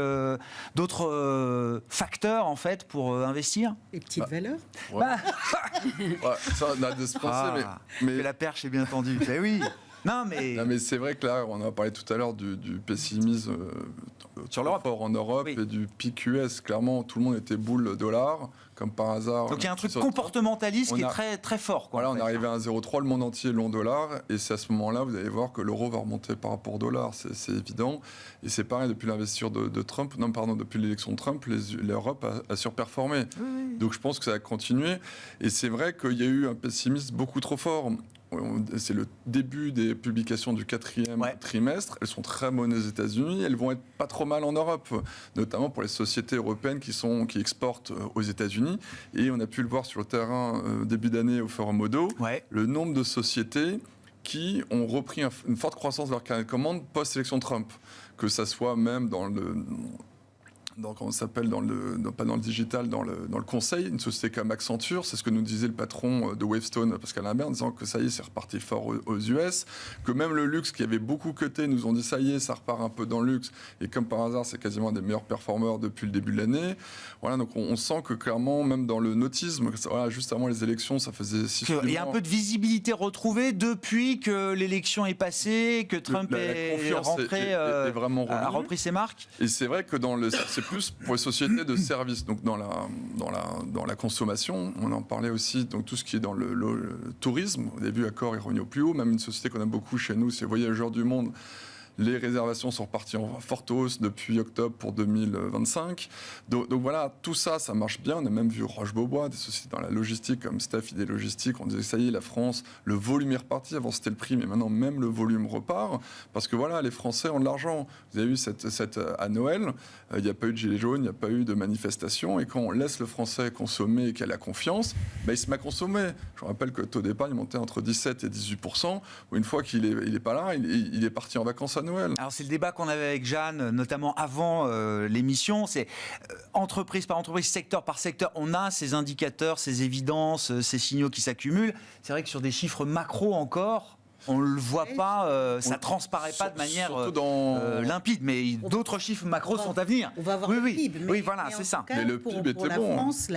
d'autres facteurs en fait pour investir. Les petites valeurs. Ouais. Ça, on a de se penser, mais la perche est bien tendue. Mais oui. Non mais c'est vrai que là, on a parlé tout à l'heure du pessimisme sur l'Europe en Europe et du pic US. Clairement, tout le monde était boule dollar, comme par hasard. Donc il y a un truc comportementaliste qui est très, très fort. Voilà, on est arrivé à 1,03, le monde entier long dollar. Et c'est à ce moment-là, vous allez voir que l'euro va remonter par rapport au dollar. C'est évident. Et c'est pareil, depuis l'investiture de Trump, depuis l'élection de Trump, l'Europe a surperformé. Oui. Donc je pense que ça va continuer. Et c'est vrai qu'il y a eu un pessimisme beaucoup trop fort. C'est le début des publications du 4e trimestre. Elles sont très bonnes aux États-Unis. Elles vont être pas trop mal en Europe, notamment pour les sociétés européennes qui exportent aux États-Unis. Et on a pu le voir sur le terrain début d'année au Forum Modo. Le nombre de sociétés qui ont repris une forte croissance de leur carnet de commandes post-élection Trump. Que ça soit même dans on s'appelle pas dans le digital, dans le conseil, une société comme Accenture, c'est ce que nous disait le patron de Wavestone, Pascal Imbert, en disant que ça y est, c'est reparti fort aux US, que même le luxe qui avait beaucoup coté, nous ont dit ça y est, ça repart un peu dans le luxe, et comme par hasard, c'est quasiment un des meilleurs performeurs depuis le début de l'année. Voilà, donc on sent que clairement, même dans le nautisme, voilà, juste avant les élections, ça faisait 6 mois. Il y a un peu de visibilité retrouvée depuis que l'élection est passée, que Trump est rentré, est vraiment a repris ses marques. Et c'est vrai que c'est plus pour les sociétés de services, donc dans la consommation, on en parlait aussi, donc tout ce qui est dans le tourisme. Au début, Accor est revenu au plus haut, même une société qu'on aime beaucoup chez nous, c'est Voyageurs du Monde. Les réservations sont reparties en forte hausse depuis octobre pour 2025. Donc voilà, tout ça, ça marche bien. On a même vu Roche-Beaubois, des sociétés dans la logistique comme Steph Idée Logistique. On disait, ça y est, la France, le volume est reparti. Avant, c'était le prix, mais maintenant, même le volume repart. Parce que voilà, les Français ont de l'argent. Vous avez vu à Noël, il n'y a pas eu de gilets jaunes, il n'y a pas eu de manifestation. Et quand on laisse le Français consommer et qu'il a la confiance, il se met à consommer. Je vous rappelle que le taux d'épargne montait entre 17 et 18%. Une fois qu'il n'est pas là, il est parti en vacances à Noël. Alors c'est le débat qu'on avait avec Jeanne, notamment avant l'émission, c'est entreprise par entreprise, secteur par secteur, on a ces indicateurs, ces évidences, ces signaux qui s'accumulent. C'est vrai que sur des chiffres macro encore, on ne le voit pas, ça ne transparaît pas de manière limpide, mais d'autres chiffres macro sont à venir. On va voir le PIB. Oui, voilà, c'est ça. Mais le PIB était bon. France,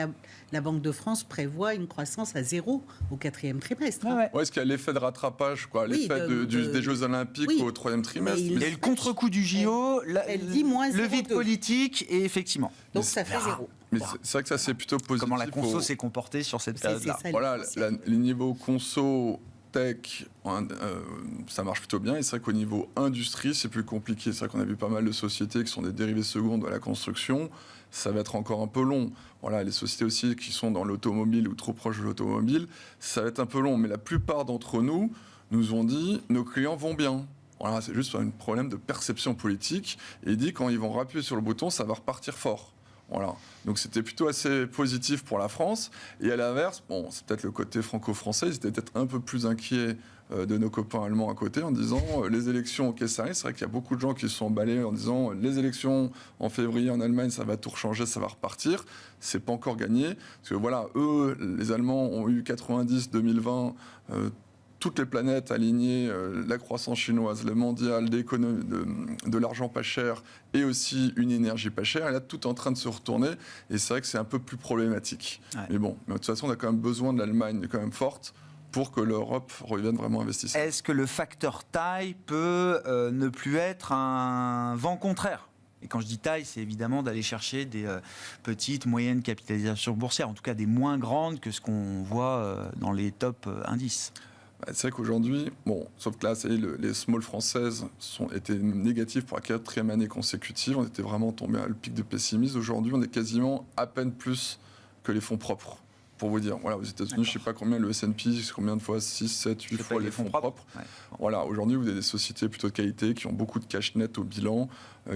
la Banque de France prévoit une croissance à 0 au 4e trimestre. Ouais, est-ce qu'il y a l'effet de rattrapage, l'effet des Jeux Olympiques au 3e trimestre. Et le contre-coup du JO, le vide politique, et effectivement. Donc ça fait 0. Mais c'est vrai que ça, c'est plutôt positif. Comment la conso s'est comportée sur cette période-là. Voilà, les niveaux conso tech, ça marche plutôt bien. Et c'est vrai qu'au niveau industrie, c'est plus compliqué. C'est vrai qu'on a vu pas mal de sociétés qui sont des dérivés secondes de la construction. Ça va être encore un peu long. Voilà, les sociétés aussi qui sont dans l'automobile ou trop proches de l'automobile, ça va être un peu long. Mais la plupart d'entre nous ont dit, nos clients vont bien. Voilà, c'est juste un problème de perception politique. Et il dit, quand ils vont appuyer sur le bouton, ça va repartir fort. Voilà. Donc c'était plutôt assez positif pour la France. Et à l'inverse, c'est peut-être le côté franco-français, ils étaient peut-être un peu plus inquiets de nos copains allemands à côté en disant les élections, ok, ça arrive. C'est vrai qu'il y a beaucoup de gens qui se sont emballés en disant les élections en février en Allemagne, ça va tout changer, ça va repartir. C'est pas encore gagné. Parce que voilà, eux, les Allemands ont eu 90, 2020, toutes les planètes alignées, la croissance chinoise, le mondial, de l'argent pas cher et aussi une énergie pas chère. Et là, tout est en train de se retourner. Et c'est vrai que c'est un peu plus problématique. Ouais. Mais bon, de toute façon, on a quand même besoin de l'Allemagne quand même forte pour que l'Europe revienne vraiment investisseur. Est-ce que le facteur taille peut ne plus être un vent contraire ? Et quand je dis taille, c'est évidemment d'aller chercher des petites, moyennes capitalisations boursières, en tout cas des moins grandes que ce qu'on voit dans les top indices. C'est vrai qu'aujourd'hui, sauf que là, les small françaises étaient négatives pour la 4e année consécutive. On était vraiment tombé à le pic de pessimisme. Aujourd'hui, on est quasiment à peine plus que les fonds propres. Pour vous dire, voilà, aux États-Unis, je ne sais pas combien le S&P, c'est combien de fois, 6, 7, 8 fois les fonds propres. Ouais. Voilà, aujourd'hui, vous avez des sociétés plutôt de qualité qui ont beaucoup de cash net au bilan,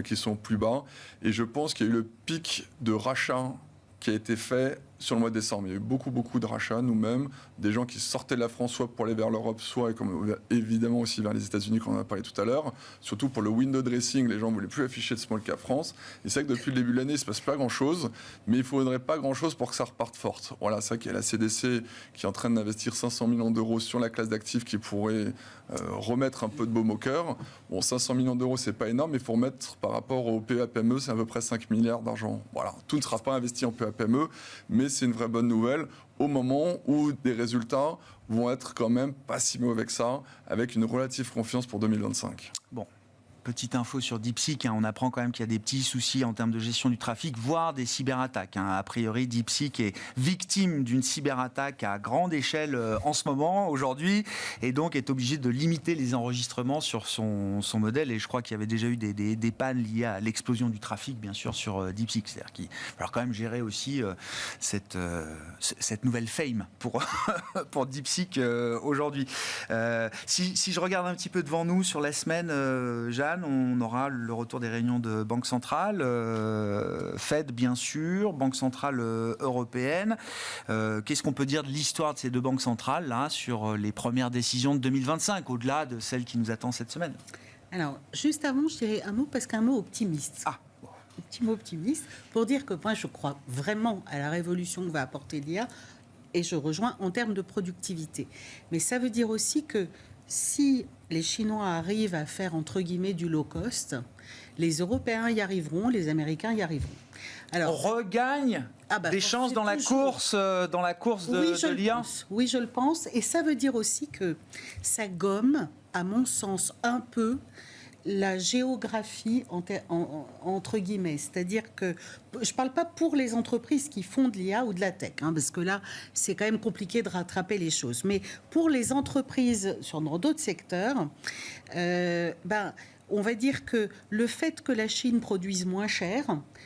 qui sont plus bas. Et je pense qu'il y a eu le pic de rachat qui a été fait sur le mois de décembre. Il y a eu beaucoup de rachats, nous-mêmes, des gens qui sortaient de la France soit pour aller vers l'Europe, soit et comme, évidemment aussi vers les États-Unis, qu'on en a parlé tout à l'heure. Surtout pour le window dressing, les gens ne voulaient plus afficher de small cap France. Et c'est vrai que depuis le début de l'année, il ne se passe pas grand-chose, mais il ne faudrait pas grand-chose pour que ça reparte forte. Voilà, c'est vrai qu'il y a la CDC qui est en train d'investir 500 millions d'euros sur la classe d'actifs qui pourrait remettre un peu de baume au cœur. 500 millions d'euros, c'est pas énorme, mais il faut remettre par rapport au PEA-PME, c'est à peu près 5 milliards d'argent. Voilà, tout ne sera pas investi en PEA-PME, mais c'est une vraie bonne nouvelle au moment où des résultats vont être quand même pas si mauvais que ça, avec une relative confiance pour 2025. Bon. Petite info sur DeepSeek, on apprend quand même qu'il y a des petits soucis en termes de gestion du trafic, voire des cyberattaques. A priori, DeepSeek est victime d'une cyberattaque à grande échelle en ce moment, aujourd'hui, et donc est obligé de limiter les enregistrements sur son modèle. Et je crois qu'il y avait déjà eu des pannes liées à l'explosion du trafic, bien sûr, sur DeepSeek. C'est-à-dire qu'il va falloir quand même gérer aussi cette nouvelle fame pour DeepSeek aujourd'hui. Si je regarde un petit peu devant nous sur la semaine, Jeanne, on aura le retour des réunions de Banque centrale, Fed bien sûr, Banque centrale européenne. Qu'est-ce qu'on peut dire de l'histoire de ces deux banques centrales là, sur les premières décisions de 2025, au-delà de celle qui nous attend cette semaine ? Alors, juste avant, je dirais un mot, parce qu'un mot optimiste. petit mot optimiste pour dire que moi, je crois vraiment à la révolution que va apporter l'IA et je rejoins en termes de productivité. Mais ça veut dire aussi que si les Chinois arrivent à faire, entre guillemets, du low cost, les Européens y arriveront, les Américains y arriveront. Alors, on regagne des chances dans la course de l'IA. Oui, je le pense. Et ça veut dire aussi que ça gomme, à mon sens, un peu la géographie entre guillemets. C'est-à-dire que je ne parle pas pour les entreprises qui font de l'IA ou de la tech, parce que là, c'est quand même compliqué de rattraper les choses. Mais pour les entreprises dans d'autres secteurs, on va dire que le fait que la Chine produise moins cher,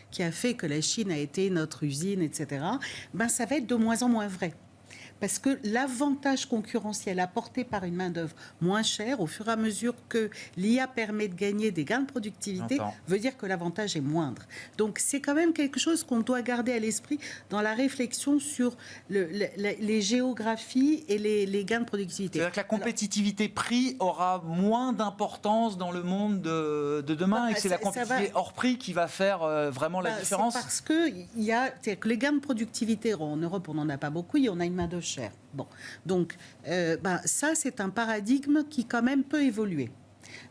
qui a fait que la Chine a été notre usine, etc., ça va être de moins en moins vrai. Parce que l'avantage concurrentiel apporté par une main-d'œuvre moins chère, au fur et à mesure que l'IA permet de gagner des gains de productivité, veut dire que l'avantage est moindre. Donc, c'est quand même quelque chose qu'on doit garder à l'esprit dans la réflexion sur les géographies et les gains de productivité. C'est-à-dire que la compétitivité prix aura moins d'importance dans le monde de demain et que c'est la compétitivité hors prix qui va faire vraiment la différence. C'est parce que les gains de productivité, en Europe, on n'en a pas beaucoup, on a une main-d'œuvre cher. Bon, donc ça c'est un paradigme qui quand même peut évoluer.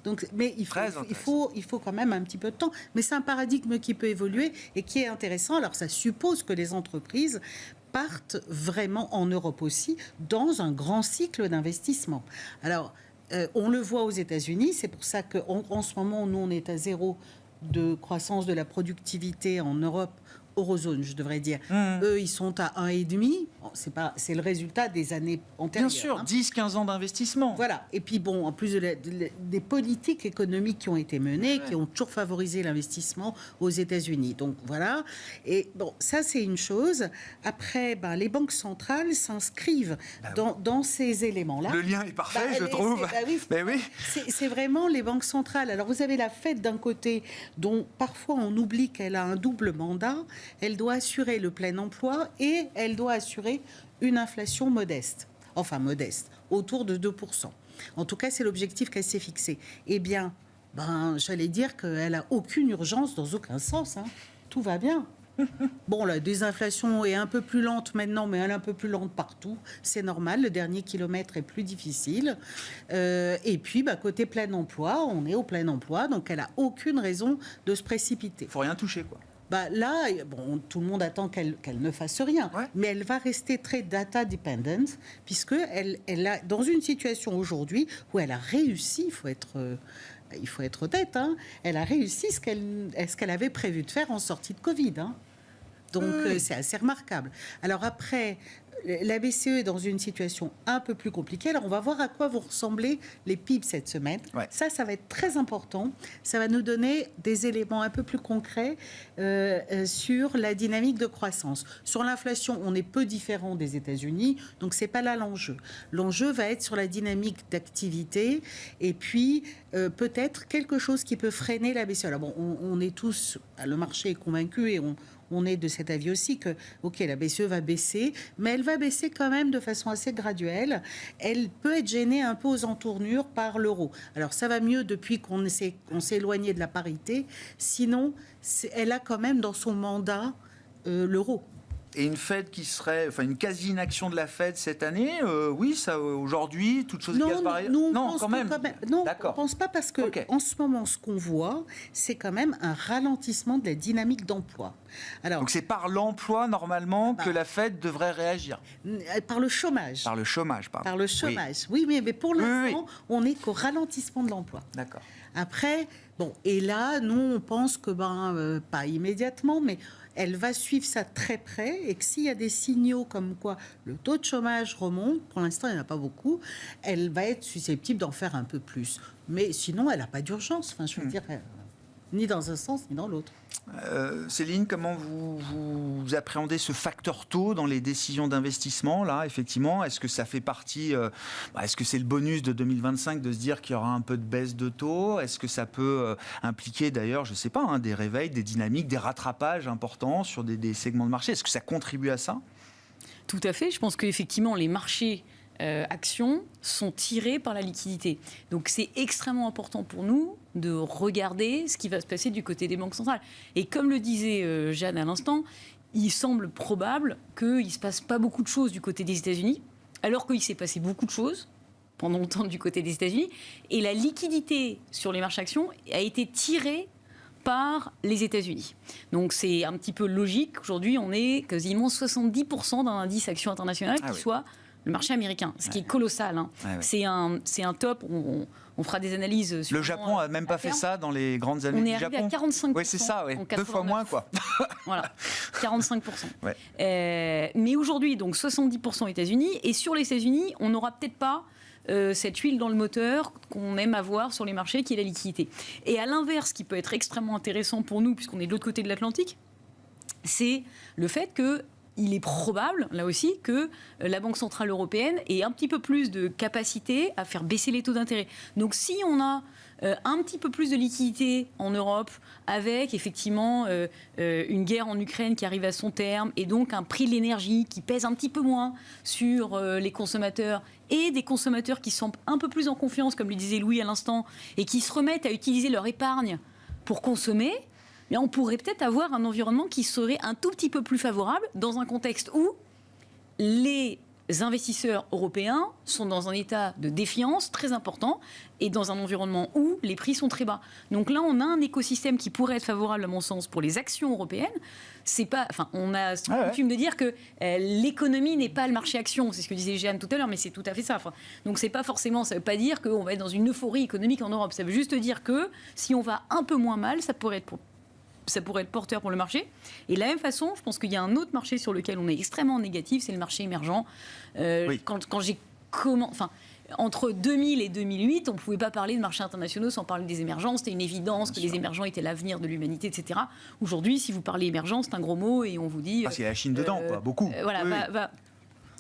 Donc, mais il faut quand même un petit peu de temps. Mais c'est un paradigme qui peut évoluer et qui est intéressant. Alors ça suppose que les entreprises partent vraiment en Europe aussi dans un grand cycle d'investissement. Alors on le voit aux États-Unis. C'est pour ça qu'en ce moment nous on est à 0 de croissance de la productivité en Europe. Eurozone, je devrais dire. Eux, ils sont à 1,5. C'est le résultat des années antérieures. Bien sûr, 10-15 ans d'investissement. Voilà. Et puis, en plus des politiques économiques qui ont été menées, qui ont toujours favorisé l'investissement aux États-Unis. Donc, voilà. Et ça, c'est une chose. Après, les banques centrales s'inscrivent dans ces éléments-là. Le lien est parfait, je trouve. Oui. C'est vraiment les banques centrales. Alors, vous avez la Fed d'un côté, dont parfois on oublie qu'elle a un double mandat. Elle doit assurer le plein emploi et elle doit assurer une inflation modeste, autour de 2%. En tout cas, c'est l'objectif qu'elle s'est fixé. Eh bien, j'allais dire qu'elle n'a aucune urgence dans aucun sens. Tout va bien. La désinflation est un peu plus lente maintenant, mais elle est un peu plus lente partout. C'est normal, le dernier kilomètre est plus difficile. Et puis, côté plein emploi, on est au plein emploi, donc elle n'a aucune raison de se précipiter. Il ne faut rien toucher, quoi. Là, tout le monde attend qu'elle ne fasse rien, mais elle va rester très data dependent, puisqu'elle a, dans une situation aujourd'hui où elle a réussi, il faut être honnête, elle a réussi ce qu'elle avait prévu de faire en sortie de Covid. Donc, c'est assez remarquable. Alors après, la BCE est dans une situation un peu plus compliquée. Alors, on va voir à quoi vont ressembler les PIB cette semaine. Ça va être très important. Ça va nous donner des éléments un peu plus concrets sur la dynamique de croissance. Sur l'inflation, on est peu différent des États-Unis, donc c'est pas là l'enjeu. L'enjeu va être sur la dynamique d'activité et puis peut-être quelque chose qui peut freiner la BCE. Alors on est tous, le marché est convaincu et on est de cet avis aussi que, la BCE va baisser, mais elle va baisser quand même de façon assez graduelle. Elle peut être gênée un peu aux entournures par l'euro. Alors, ça va mieux depuis qu'on s'est éloigné de la parité. Sinon, elle a quand même dans son mandat l'euro. Et une Fed une quasi-inaction de la Fed cette année, ça aujourd'hui, toutes choses égales par ailleurs. Non, quand même. Non, on ne pense pas parce que en ce moment, ce qu'on voit, c'est quand même un ralentissement de la dynamique d'emploi. Alors, donc c'est par l'emploi normalement que la Fed devrait réagir. Par le chômage. Par le chômage, pardon. Par le chômage. Oui, mais pour l'instant, on n'est qu'au ralentissement de l'emploi. D'accord. Après, et là, nous, on pense que pas immédiatement, mais elle va suivre ça très près et que s'il y a des signaux comme quoi le taux de chômage remonte, pour l'instant il n'y en a pas beaucoup, elle va être susceptible d'en faire un peu plus. Mais sinon, elle n'a pas d'urgence, je veux dire, ni dans un sens ni dans l'autre. Céline, comment vous appréhendez ce facteur taux dans les décisions d'investissement là, effectivement, est-ce que ça fait partie, est-ce que c'est le bonus de 2025 de se dire qu'il y aura un peu de baisse de taux? Est-ce que ça peut impliquer d'ailleurs, je ne sais pas, des réveils, des dynamiques, des rattrapages importants sur des segments de marché? Est-ce que ça contribue à ça? Tout à fait. Je pense qu'effectivement, les marchés actions sont tirées par la liquidité. Donc c'est extrêmement important pour nous de regarder ce qui va se passer du côté des banques centrales. Et comme le disait Jeanne à l'instant, il semble probable qu'il ne se passe pas beaucoup de choses du côté des États-Unis, alors qu'il s'est passé beaucoup de choses pendant longtemps du côté des États-Unis. Et la liquidité sur les marchés actions a été tirée par les États-Unis. Donc c'est un petit peu logique. Aujourd'hui, on est quasiment 70% d'un indice action international qui soit le marché américain, ce qui est colossal. Hein. C'est un top. On fera des analyses sur le Japon n'a même pas fait ça dans les grandes années du Japon. On est arrivé à 45%. Oui, c'est ça, 2 fois moins, quoi. Voilà, 45%. Mais aujourd'hui, donc 70% États-Unis. Et sur les États-Unis, on n'aura peut-être pas cette huile dans le moteur qu'on aime avoir sur les marchés, qui est la liquidité. Et à l'inverse, ce qui peut être extrêmement intéressant pour nous, puisqu'on est de l'autre côté de l'Atlantique, c'est le fait qu'il est probable, là aussi, que la Banque Centrale Européenne ait un petit peu plus de capacité à faire baisser les taux d'intérêt. Donc si on a un petit peu plus de liquidité en Europe, avec effectivement une guerre en Ukraine qui arrive à son terme, et donc un prix de l'énergie qui pèse un petit peu moins sur les consommateurs, et des consommateurs qui sont un peu plus en confiance, comme le disait Louis à l'instant, et qui se remettent à utiliser leur épargne pour consommer, mais on pourrait peut-être avoir un environnement qui serait un tout petit peu plus favorable dans un contexte où les investisseurs européens sont dans un état de défiance très important et dans un environnement où les prix sont très bas. Donc là, on a un écosystème qui pourrait être favorable, à mon sens, pour les actions européennes. C'est pas, enfin, on a coutume de dire que l'économie n'est pas le marché action. C'est ce que disait Jeanne tout à l'heure, mais c'est tout à fait ça. Enfin, donc c'est pas forcément, ça veut pas dire qu'on va être dans une euphorie économique en Europe. Ça veut juste dire que si on va un peu moins mal, ça pourrait être porteur pour le marché. Et de la même façon, je pense qu'il y a un autre marché sur lequel on est extrêmement négatif, c'est le marché émergent. Quand j'ai entre 2000 et 2008, on ne pouvait pas parler de marchés internationaux sans parler des émergents. C'était une évidence que les émergents étaient l'avenir de l'humanité, etc. Aujourd'hui, si vous parlez émergents, c'est un gros mot et on vous dit... Parce qu'il y a la Chine dedans, quoi, beaucoup.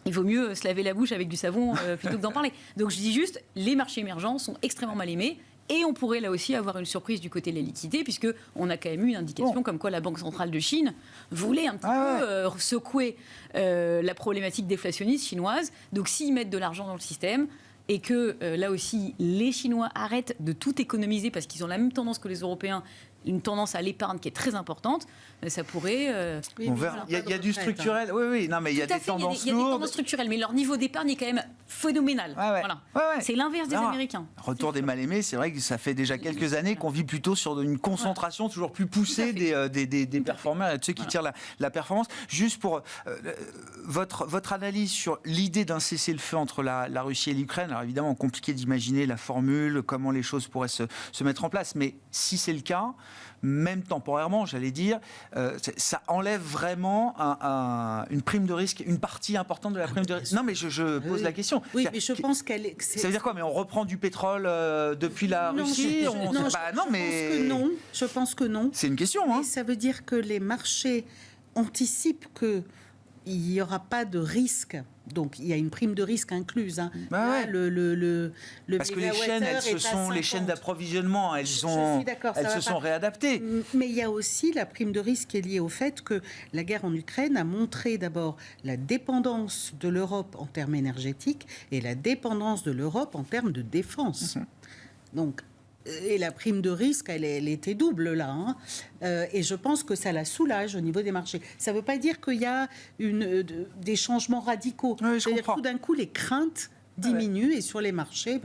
Il vaut mieux se laver la bouche avec du savon plutôt que d'en parler. Donc je dis juste, les marchés émergents sont extrêmement mal aimés. Et on pourrait là aussi avoir une surprise du côté de la liquidité, puisqu'on a quand même eu une indication comme quoi la Banque centrale de Chine voulait un petit peu secouer la problématique déflationniste chinoise. Donc s'ils mettent de l'argent dans le système, et que là aussi les Chinois arrêtent de tout économiser parce qu'ils ont la même tendance que les Européens, une tendance à l'épargne qui est très importante, ça pourrait... Il y a du structurel, non mais il y a des tendances lourdes. Il y a des tendances structurelles, mais leur niveau d'épargne est quand même phénoménal. Voilà. C'est l'inverse des Américains. Retour des mal-aimés, c'est vrai que ça fait déjà quelques années qu'on vit plutôt sur une concentration toujours plus poussée des performeurs et de ceux qui tirent la performance. Juste pour votre analyse sur l'idée d'un cessez-le-feu entre la Russie et l'Ukraine, alors évidemment compliqué d'imaginer la formule, comment les choses pourraient se mettre en place, mais si c'est le cas, même temporairement, j'allais dire, ça enlève vraiment une prime de risque, une partie importante de la prime de risque. Non, mais je pose la question. Oui, mais je pense qu'elle... Ça veut dire quoi? Mais on reprend du pétrole depuis la Russie? Je pense que non. C'est une question. Hein. Ça veut dire que les marchés anticipent qu'il n'y aura pas de risque. Donc il y a une prime de risque incluse. Hein. Parce que les chaînes, les chaînes d'approvisionnement, elles se sont réadaptées. Mais il y a aussi la prime de risque qui est liée au fait que la guerre en Ukraine a montré d'abord la dépendance de l'Europe en termes énergétiques et la dépendance de l'Europe en termes de défense. Donc, et la prime de risque, elle était double là. Hein. Et je pense que ça la soulage au niveau des marchés. Ça ne veut pas dire qu'il y a des changements radicaux. C'est-à-dire que tout d'un coup, les craintes diminuent et sur les marchés...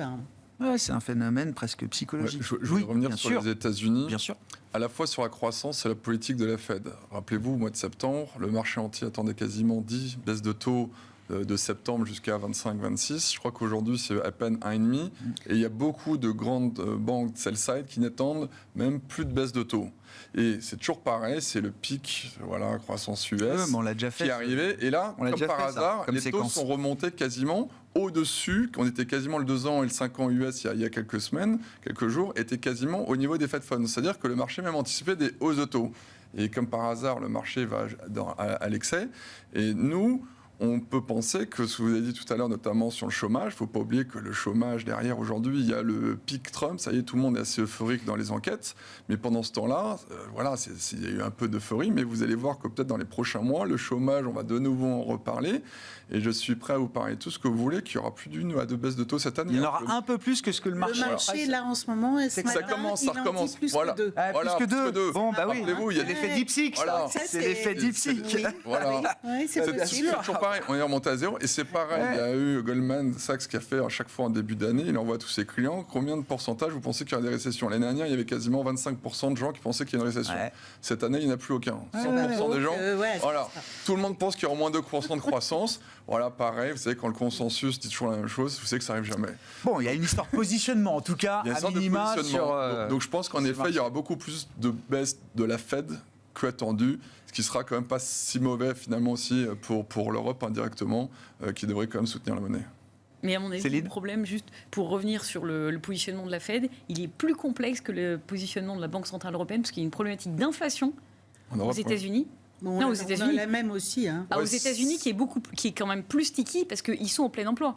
c'est un phénomène presque psychologique. Je veux revenir sur les États-Unis. Bien sûr. À la fois sur la croissance et la politique de la Fed. Rappelez-vous, au mois de septembre, le marché entier attendait quasiment 10 baisses de taux de septembre jusqu'à 25-26. Je crois qu'aujourd'hui, c'est à peine 1,5. Et il y a beaucoup de grandes banques sell-side qui n'attendent même plus de baisse de taux. Et c'est toujours pareil, c'est le pic, croissance US on l'a déjà fait, qui est arrivé. Et là, comme par hasard, les taux sont remontés quasiment au-dessus, qu'on était quasiment le 2 ans et le 5 ans US il y a quelques semaines, quelques jours, était quasiment au niveau des Fed Funds. C'est-à-dire que le marché même anticipait des hausses de taux. Et comme par hasard, le marché va à l'excès. Et nous, on peut penser que, ce que vous avez dit tout à l'heure, notamment sur le chômage, il ne faut pas oublier que le chômage, derrière, aujourd'hui, il y a le pic Trump, ça y est, tout le monde est assez euphorique dans les enquêtes, mais pendant ce temps-là, voilà, il y a eu un peu d'euphorie, mais vous allez voir que peut-être dans les prochains mois, le chômage, on va de nouveau en reparler, et je suis prêt à vous parler de tout ce que vous voulez, qu'il y aura plus d'1 à 2 baisses de taux cette année. Il y en aura un peu plus que ce que le marché... Le marché, là, en ce moment, C'est que ça commence, ça recommence. Voilà. Plus que 2. Ah, Voilà, plus que deux. Bon, bah oui, Rappelez-vous, il y a l'effet DeepSeek, Voilà. ça. C'est l'effet DeepSeek. Oui. Voilà. Oui, c'est C'est possible. toujours pareil, on est remonté à zéro. Et c'est pareil, il y a eu Goldman Sachs qui a fait à chaque fois en début d'année, il envoie à tous ses clients, combien de pourcentage vous pensez qu'il y aura des récessions? L'année dernière, il y avait quasiment 25% de gens qui pensaient qu'il y a une récession. Ouais. Cette année, il n'y en a plus aucun. 100% des gens, ouais, voilà. Tout le monde pense qu'il y aura au moins 2% de croissance. Voilà, pareil, vous savez, quand le consensus dit toujours la même chose, vous savez que ça arrive jamais. Bon, il y a une histoire de positionnement, en tout cas, Il y a une à sorte de minima, positionnement. sur... Donc je pense qu'en effet, il y aura beaucoup plus de baisse de la Fed qu'attendu, ce qui sera quand même pas si mauvais finalement aussi pour l'Europe indirectement, qui devrait quand même soutenir la monnaie. Mais à mon avis, Céline ? le problème, juste pour revenir sur le positionnement de la Fed, il est plus complexe que le positionnement de la Banque Centrale Européenne, parce qu'il y a une problématique d'inflation En Europe, aux États-Unis. Bon, Non, aux on a États-Unis. la même aussi. Hein. Aux Ouais, États-Unis, qui est quand même plus sticky, parce qu'ils sont au plein emploi.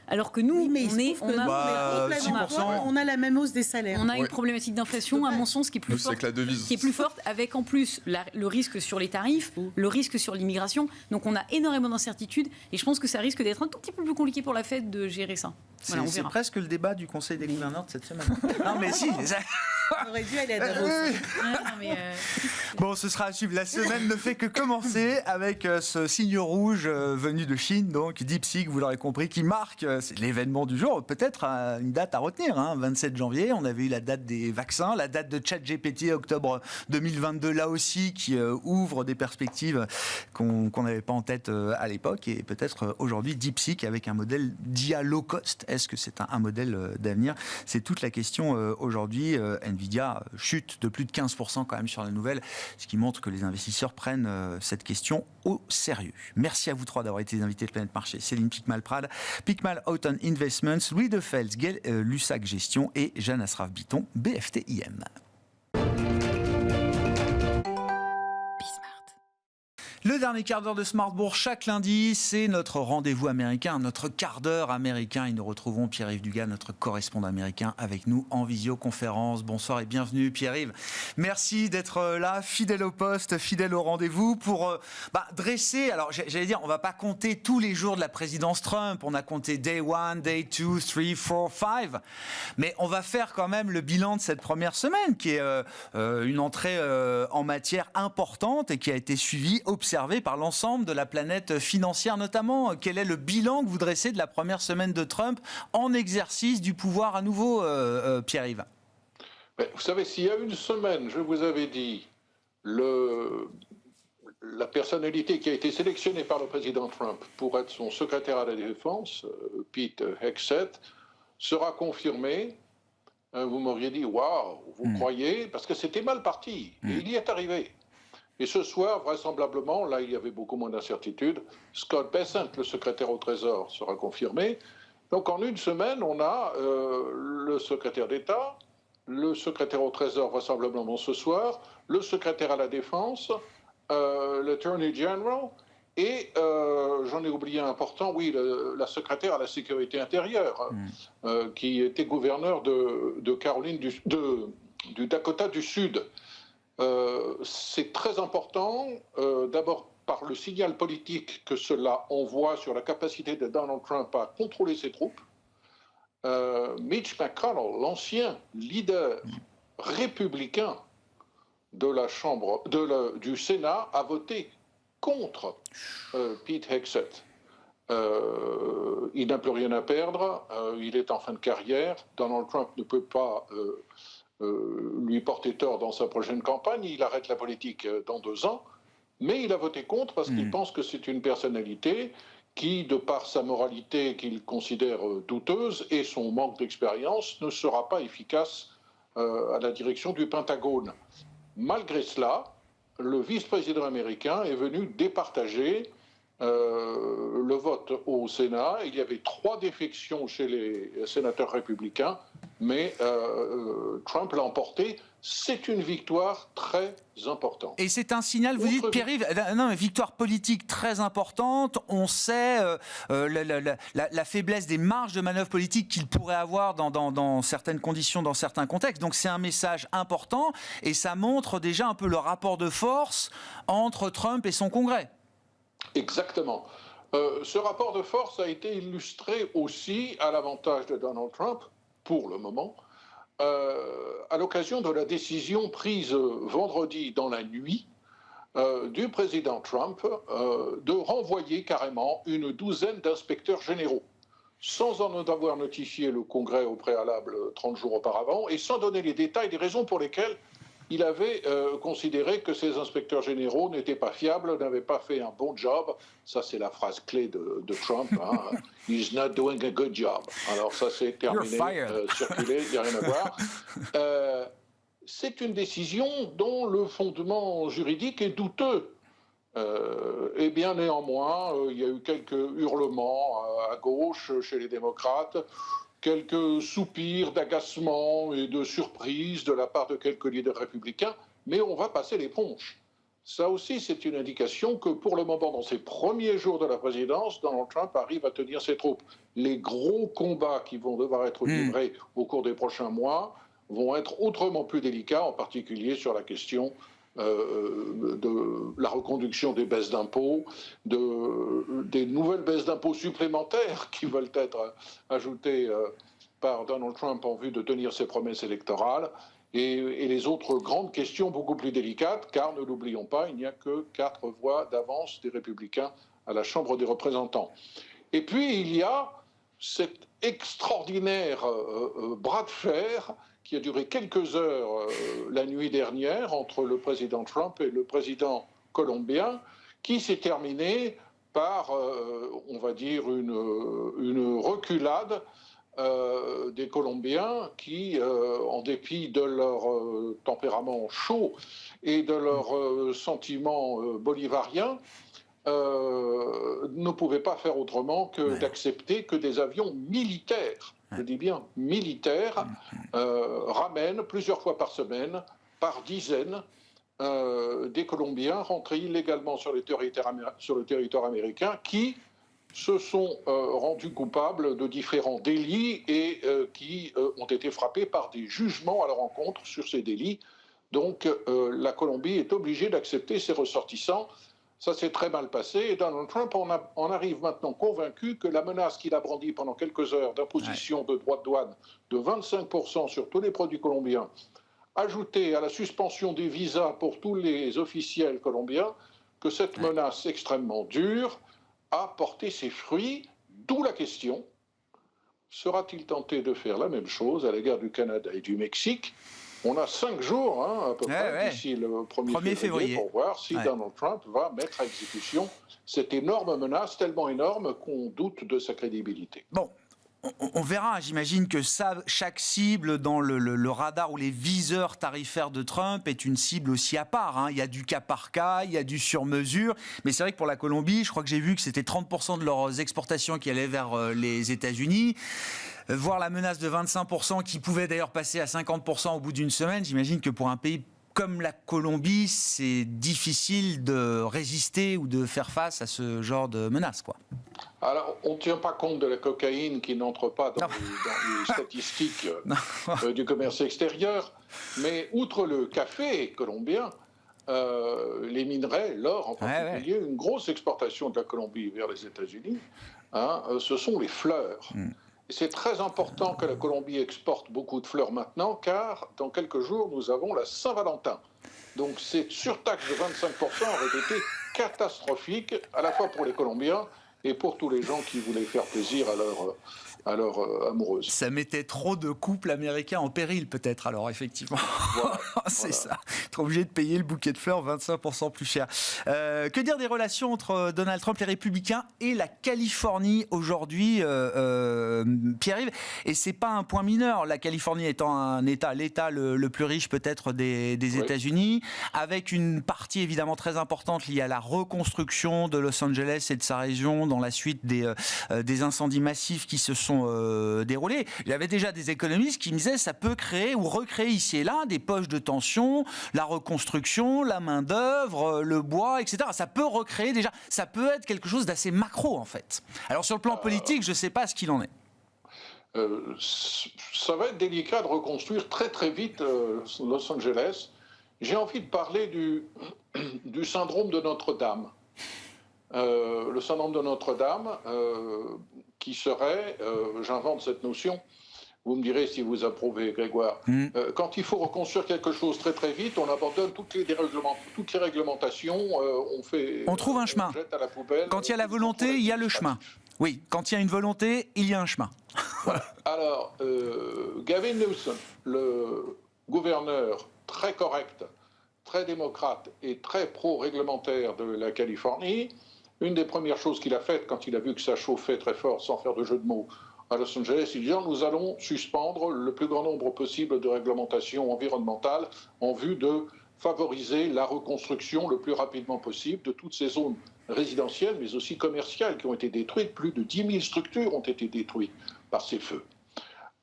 Alors que nous, Oui, mais il se on trouve que a... nous, Bah, on est complètement 6%. emploi, on a la même hausse des salaires. On a une Ouais. problématique d'inflation, à mon sens, qui est plus Nous, c'est forte. que la devise. Qui est plus forte, avec en plus le risque sur les tarifs, le risque sur l'immigration. Donc on a énormément d'incertitudes, et je pense que ça risque d'être un tout petit peu plus compliqué pour la Fed de gérer ça. Voilà, on C'est verra. presque le débat du Conseil des gouverneurs de cette semaine. Non, mais si. On aurait dû aller à Davos. Ouais, non, mais, Bon, ce sera à suivre. La semaine ne fait que commencer avec ce signe rouge venu de Chine, donc DeepSeek, vous l'aurez compris, qui marque c'est l'événement du jour. Peut-être une date à retenir, 27 janvier. On avait eu la date des vaccins, la date de ChatGPT, octobre 2022, là aussi, qui ouvre des perspectives qu'on n'avait pas en tête à l'époque. Et peut-être aujourd'hui, DeepSeek avec un modèle d'IA low cost. Est-ce que c'est un modèle d'avenir? C'est toute la question aujourd'hui. Nvidia chute de plus de 15% quand même sur la nouvelle, ce qui montre que les investisseurs prennent cette question au sérieux. Merci à vous trois d'avoir été les invités de Planète Marché. Céline Picmal-Prade, Picmal Houghton Investments, Louis Defels, Lussac Gestion et Jeanne Asraf-Biton, BFTIM. Le dernier quart d'heure de Smart Bourse, chaque lundi, c'est notre rendez-vous américain, notre quart d'heure américain. Et nous retrouvons Pierre-Yves Dugas, notre correspondant américain, avec nous en visioconférence. Bonsoir et bienvenue Pierre-Yves. Merci d'être là, fidèle au poste, fidèle au rendez-vous, pour dresser, alors j'allais dire, on ne va pas compter tous les jours de la présidence Trump. On a compté Day 1, Day 2, 3, 4, 5. Mais on va faire quand même le bilan de cette première semaine, qui est une entrée en matière importante et qui a été suivie, observé par l'ensemble de la planète financière notamment. Quel est le bilan que vous dressez de la première semaine de Trump en exercice du pouvoir à nouveau, Pierre-Yves? Vous savez, s'il y a une semaine, je vous avais dit, la personnalité qui a été sélectionnée par le président Trump pour être son secrétaire à la Défense, Pete Hegseth, sera confirmée, vous m'auriez dit, waouh, vous croyez? Parce que c'était mal parti, et il y est arrivé. Et ce soir, vraisemblablement, là il y avait beaucoup moins d'incertitudes, Scott Bessent, le secrétaire au Trésor, sera confirmé. Donc en une semaine, on a le secrétaire d'État, le secrétaire au Trésor vraisemblablement ce soir, le secrétaire à la Défense, l'Attorney General, et j'en ai oublié un important, oui, la secrétaire à la Sécurité intérieure, qui était gouverneur de Caroline du Dakota du Sud. C'est très important, d'abord par le signal politique que cela envoie sur la capacité de Donald Trump à contrôler ses troupes. Mitch McConnell, l'ancien leader républicain de la Chambre, du Sénat, a voté contre Pete Hegseth. Il n'a plus rien à perdre, il est en fin de carrière. Donald Trump ne peut pas lui porter tort dans sa prochaine campagne, il arrête la politique dans 2 ans, mais il a voté contre parce qu'il pense que c'est une personnalité qui, de par sa moralité qu'il considère douteuse et son manque d'expérience, ne sera pas efficace à la direction du Pentagone. Malgré cela, le vice-président américain est venu départager le vote au Sénat. Il y avait 3 défections chez les sénateurs républicains, mais Trump l'a emporté. C'est une victoire très importante. Et c'est un signal, vous dites, Pierre-Yves, non, mais victoire politique très importante. On sait la faiblesse des marges de manœuvre politique qu'il pourrait avoir dans certaines conditions, dans certains contextes. Donc c'est un message important et ça montre déjà un peu le rapport de force entre Trump et son Congrès. Exactement. Ce rapport de force a été illustré aussi à l'avantage de Donald Trump, pour le moment, à l'occasion de la décision prise vendredi dans la nuit du président Trump de renvoyer carrément une douzaine d'inspecteurs généraux, sans en avoir notifié le Congrès au préalable 30 jours auparavant et sans donner les détails des raisons pour lesquelles il avait considéré que ces inspecteurs généraux n'étaient pas fiables, n'avaient pas fait un bon job. Ça, c'est la phrase clé de Trump. Hein. He's not doing a good job. Alors ça, c'est terminé, circulé, il n'y a rien à voir. C'est une décision dont le fondement juridique est douteux. Et bien néanmoins, il y a eu quelques hurlements à gauche chez les démocrates, quelques soupirs d'agacement et de surprise de la part de quelques leaders républicains, mais on va passer l'éponge. Ça aussi, c'est une indication que pour le moment, dans ses premiers jours de la présidence, Donald Trump arrive à tenir ses troupes. Les gros combats qui vont devoir être livrés au cours des prochains mois vont être autrement plus délicats, en particulier sur la question de la reconduction des baisses d'impôts, des nouvelles baisses d'impôts supplémentaires qui veulent être ajoutées par Donald Trump en vue de tenir ses promesses électorales, et les autres grandes questions beaucoup plus délicates, car ne l'oublions pas, il n'y a que 4 voix d'avance des républicains à la Chambre des représentants. Et puis il y a cet extraordinaire bras de fer qui a duré quelques heures la nuit dernière entre le président Trump et le président colombien, qui s'est terminé par, on va dire, une reculade des Colombiens qui, en dépit de leur tempérament chaud et de leur sentiment bolivarien, ne pouvaient pas faire autrement que d'accepter que des avions militaires, je dis bien militaires, ramènent plusieurs fois par semaine, par dizaines, des Colombiens rentrés illégalement sur le territoire américain qui se sont rendus coupables de différents délits et qui ont été frappés par des jugements à leur encontre sur ces délits. Donc la Colombie est obligée d'accepter ses ressortissants. Ça s'est très mal passé et Donald Trump en arrive maintenant convaincu que la menace qu'il a brandie pendant quelques heures d'imposition de droits de douane de 25% sur tous les produits colombiens, ajoutée à la suspension des visas pour tous les officiels colombiens, que cette menace extrêmement dure a porté ses fruits, d'où la question, sera-t-il tenté de faire la même chose à l'égard du Canada et du Mexique ? On a 5 jours, à peu près, d'ici le 1er février, pour voir si Donald Trump va mettre à exécution cette énorme menace, tellement énorme qu'on doute de sa crédibilité. Bon, on verra, j'imagine que chaque cible dans le radar ou les viseurs tarifaires de Trump est une cible aussi à part. Il y a du cas par cas, il y a du sur-mesure. Mais c'est vrai que pour la Colombie, je crois que j'ai vu que c'était 30% de leurs exportations qui allaient vers les États-Unis. Voir la menace de 25% qui pouvait d'ailleurs passer à 50% au bout d'une semaine, j'imagine que pour un pays comme la Colombie, c'est difficile de résister ou de faire face à ce genre de menace, quoi. Alors, on ne tient pas compte de la cocaïne qui n'entre pas dans les statistiques du commerce extérieur, mais outre le café colombien, les minerais, l'or en particulier, une grosse exportation de la Colombie vers les États-Unis, ce sont les fleurs. C'est très important que la Colombie exporte beaucoup de fleurs maintenant, car dans quelques jours, nous avons la Saint-Valentin. Donc cette surtaxe de 25% aurait été catastrophique, à la fois pour les Colombiens et pour tous les gens qui voulaient faire plaisir à leur amoureuse. Ça mettait trop de couples américains en péril, peut-être, alors, effectivement. Voilà, c'est ça. Être obligé de payer le bouquet de fleurs 25% plus cher. Que dire des relations entre Donald Trump, les Républicains, et la Californie aujourd'hui, Pierre-Yves? Et c'est pas un point mineur, la Californie étant l'État le plus riche, peut-être, des États-Unis, avec une partie, évidemment, très importante liée à la reconstruction de Los Angeles et de sa région dans la suite des incendies massifs qui se sont déroulés. Il y avait déjà des économistes qui me disaient ça peut créer ou recréer ici et là des poches de tension, la reconstruction, la main-d'œuvre, le bois, etc. Ça peut recréer déjà, ça peut être quelque chose d'assez macro en fait. Alors sur le plan politique, je ne sais pas ce qu'il en est. Ça va être délicat de reconstruire très très vite Los Angeles. J'ai envie de parler du syndrome de Notre-Dame. Le syndrome de Notre-Dame, qui serait, j'invente cette notion, vous me direz si vous approuvez, Grégoire, quand il faut reconstruire quelque chose très très vite, on abandonne toutes les réglementations, on trouve un chemin. Jette à la poubelle. Quand il y a la volonté, il y a le chemin. Oui, quand il y a une volonté, il y a un chemin. Voilà. Alors, Gavin Newsom, le gouverneur très correct, très démocrate et très pro-réglementaire de la Californie, une des premières choses qu'il a faites quand il a vu que ça chauffait très fort, sans faire de jeu de mots, à Los Angeles, il dit « Nous allons suspendre le plus grand nombre possible de réglementations environnementales en vue de favoriser la reconstruction le plus rapidement possible de toutes ces zones résidentielles, mais aussi commerciales qui ont été détruites. Plus de 10 000 structures ont été détruites par ces feux.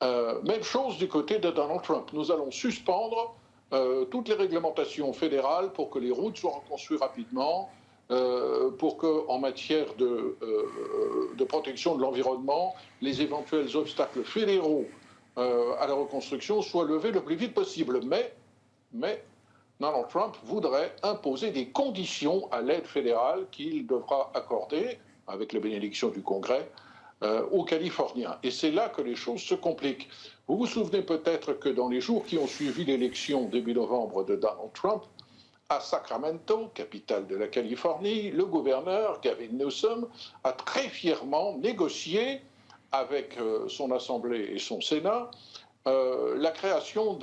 Même chose du côté de Donald Trump. Nous allons suspendre toutes les réglementations fédérales pour que les routes soient reconstruites rapidement, pour qu'en matière de protection de l'environnement, les éventuels obstacles fédéraux à la reconstruction soient levés le plus vite possible. Mais Donald Trump voudrait imposer des conditions à l'aide fédérale qu'il devra accorder, avec la bénédiction du Congrès, aux Californiens. Et c'est là que les choses se compliquent. Vous vous souvenez peut-être que dans les jours qui ont suivi l'élection début novembre de Donald Trump, à Sacramento, capitale de la Californie, le gouverneur Gavin Newsom a très fièrement négocié avec son Assemblée et son Sénat la création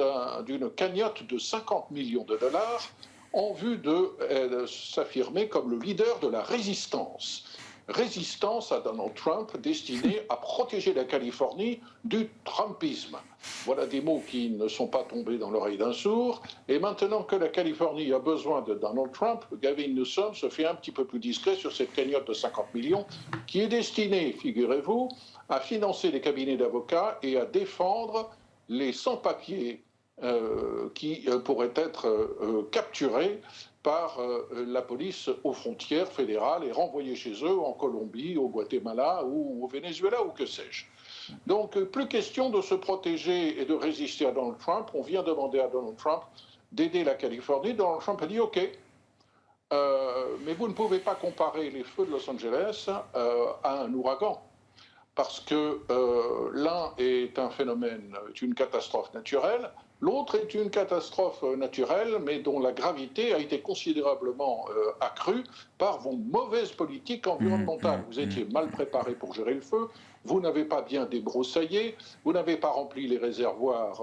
d'une cagnotte de 50 millions de dollars en vue de s'affirmer comme le leader de la résistance. Résistance à Donald Trump destinée à protéger la Californie du Trumpisme. Voilà des mots qui ne sont pas tombés dans l'oreille d'un sourd. Et maintenant que la Californie a besoin de Donald Trump, Gavin Newsom se fait un petit peu plus discret sur cette cagnotte de 50 millions qui est destinée, figurez-vous, à financer les cabinets d'avocats et à défendre les sans-papiers qui pourraient être capturés par la police aux frontières fédérales et renvoyés chez eux en Colombie, au Guatemala ou au Venezuela ou que sais-je. Donc plus question de se protéger et de résister à Donald Trump. On vient demander à Donald Trump d'aider la Californie. Donald Trump a dit OK, mais vous ne pouvez pas comparer les feux de Los Angeles à un ouragan. Parce que l'un est un phénomène, est une catastrophe naturelle, l'autre est une catastrophe naturelle, mais dont la gravité a été considérablement accrue par vos mauvaises politiques environnementales. Vous étiez mal préparé pour gérer le feu, vous n'avez pas bien débroussaillé, vous n'avez pas rempli les réservoirs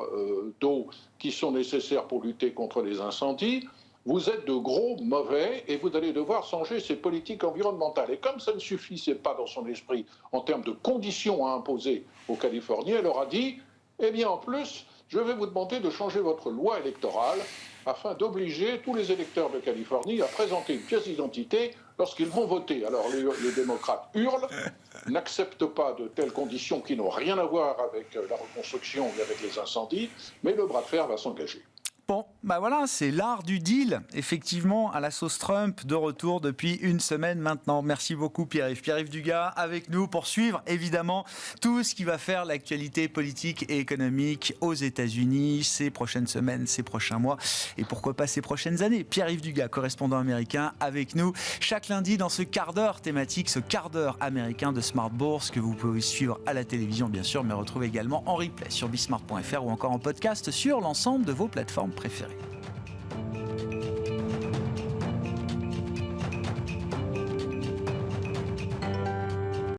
d'eau qui sont nécessaires pour lutter contre les incendies. Vous êtes de gros mauvais et vous allez devoir changer ces politiques environnementales. Et comme ça ne suffisait pas dans son esprit en termes de conditions à imposer aux Californiens, elle leur a dit « Eh bien, en plus, je vais vous demander de changer votre loi électorale afin d'obliger tous les électeurs de Californie à présenter une pièce d'identité lorsqu'ils vont voter. » Alors les démocrates hurlent, n'acceptent pas de telles conditions qui n'ont rien à voir avec la reconstruction et avec les incendies, mais le bras de fer va s'engager. Bon, bah voilà, c'est l'art du deal, effectivement, à la sauce Trump, de retour depuis une semaine maintenant. Merci beaucoup Pierre-Yves. Pierre-Yves Dugas avec nous pour suivre, évidemment, tout ce qui va faire l'actualité politique et économique aux États-Unis ces prochaines semaines, ces prochains mois et pourquoi pas ces prochaines années. Pierre-Yves Dugas, correspondant américain, avec nous chaque lundi dans ce quart d'heure thématique, ce quart d'heure américain de Smart Bourse que vous pouvez suivre à la télévision, bien sûr, mais retrouver également en replay sur bismart.fr ou encore en podcast sur l'ensemble de vos plateformes préférées.